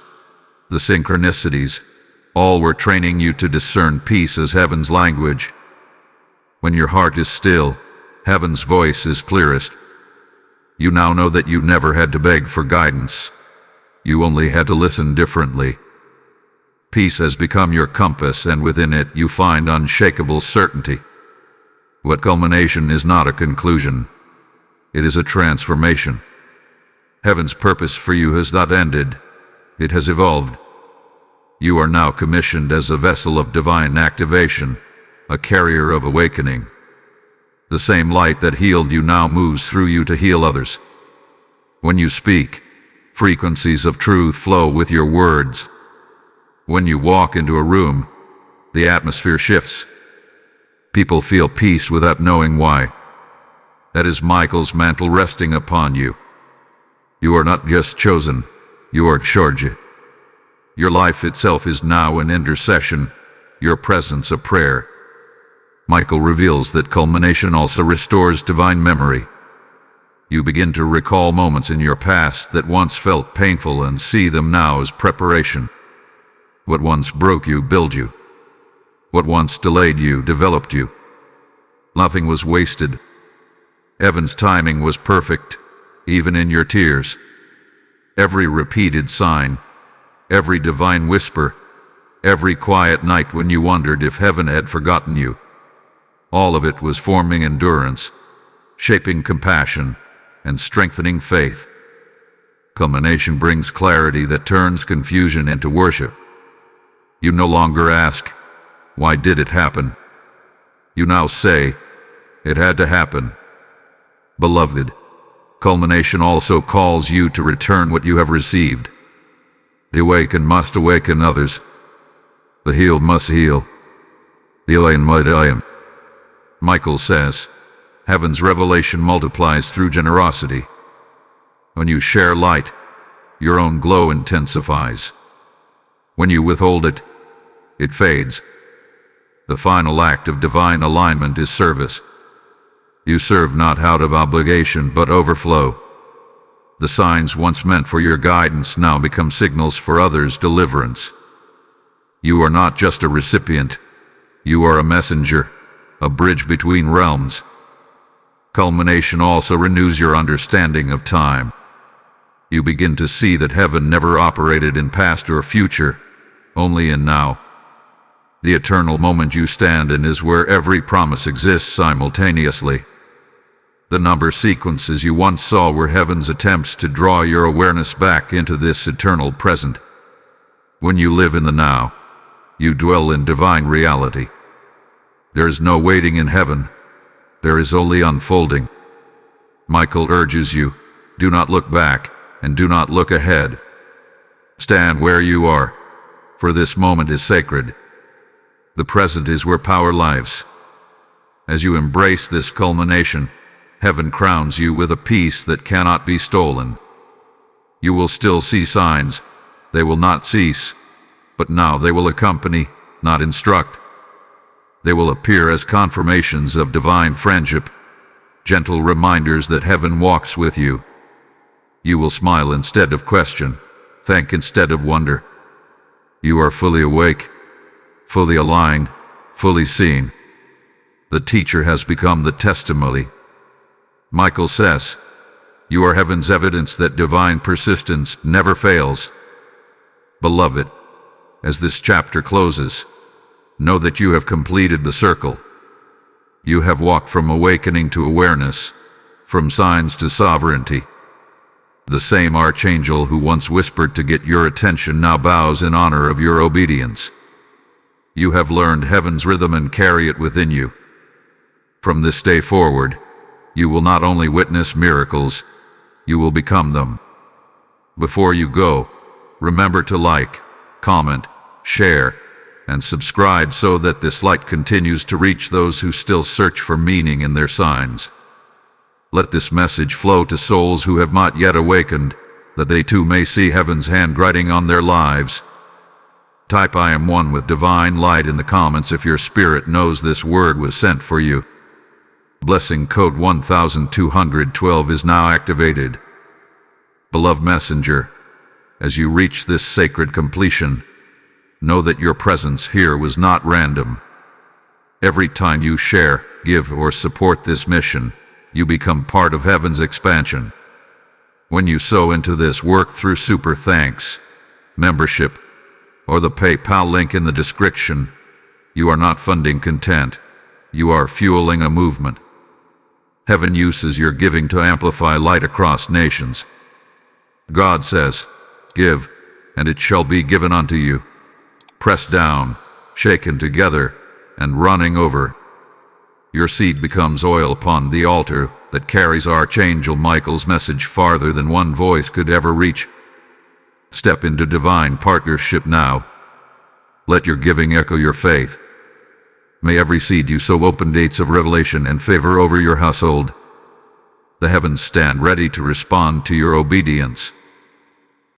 the synchronicities, all were training you to discern peace as heaven's language. When your heart is still, heaven's voice is clearest. You now know that you never had to beg for guidance. You only had to listen differently. Peace has become your compass, and within it you find unshakable certainty. What culmination is not a conclusion. It is a transformation. Heaven's purpose for you has not ended. It has evolved. You are now commissioned as a vessel of divine activation, a carrier of awakening. The same light that healed you now moves through you to heal others. When you speak, frequencies of truth flow with your words. When you walk into a room, the atmosphere shifts. People feel peace without knowing why. That is Michael's mantle resting upon you. You are not just chosen, you are charged. Your life itself is now an intercession, your presence a prayer. Michael reveals that culmination also restores divine memory. You begin to recall moments in your past that once felt painful and see them now as preparation. What once broke you built you. What once delayed you developed you. Nothing was wasted. Heaven's timing was perfect, even in your tears. Every repeated sign, every divine whisper, every quiet night when you wondered if heaven had forgotten you. All of it was forming endurance, shaping compassion, and strengthening faith. Culmination brings clarity that turns confusion into worship. You no longer ask, "Why did it happen?" You now say, "It had to happen." Beloved, culmination also calls you to return what you have received. The awakened must awaken others. The healed must heal. The alien must alien. Michael says, heaven's revelation multiplies through generosity. When you share light, your own glow intensifies. When you withhold it, it fades. The final act of divine alignment is service. You serve not out of obligation but overflow. The signs once meant for your guidance now become signals for others' deliverance. You are not just a recipient, you are a messenger, a bridge between realms. Culmination also renews your understanding of time. You begin to see that heaven never operated in past or future, only in now. The eternal moment you stand in is where every promise exists simultaneously. The number sequences you once saw were heaven's attempts to draw your awareness back into this eternal present. When you live in the now, you dwell in divine reality. There is no waiting in heaven. There is only unfolding. Michael urges you, do not look back and do not look ahead. Stand where you are, for this moment is sacred. The present is where power lives. As you embrace this culmination, heaven crowns you with a peace that cannot be stolen. You will still see signs. They will not cease. But now they will accompany, not instruct. They will appear as confirmations of divine friendship, gentle reminders that heaven walks with you. You will smile instead of question. thank instead of wonder. You are fully awake, fully aligned, fully seen. The teacher has become the testimony. Michael says, you are heaven's evidence that divine persistence never fails. Beloved, as this chapter closes, know that you have completed the circle. You have walked from awakening to awareness, from signs to sovereignty. The same archangel who once whispered to get your attention now bows in honor of your obedience. You have learned heaven's rhythm and carry it within you. From this day forward, you will not only witness miracles, you will become them. Before you go, remember to like, comment, share, and subscribe so that this light continues to reach those who still search for meaning in their signs. Let this message flow to souls who have not yet awakened, that they too may see heaven's handwriting on their lives. Type I am one with divine light in the comments if your spirit knows this word was sent for you. Blessing code 1212 is now activated. Beloved messenger, as you reach this sacred completion, know that your presence here was not random. Every time you share, give, or support this mission, you become part of heaven's expansion. When you sow into this work through super thanks, membership, or the PayPal link in the description, you are not funding content, you are fueling a movement. Heaven uses your giving to amplify light across nations. God says, give, and it shall be given unto you. Pressed down, shaken together, and running over. Your seed becomes oil upon the altar that carries Archangel Michael's message farther than one voice could ever reach. Step into divine partnership now. Let your giving echo your faith. May every seed you sow open gates of revelation and favor over your household. The heavens stand ready to respond to your obedience.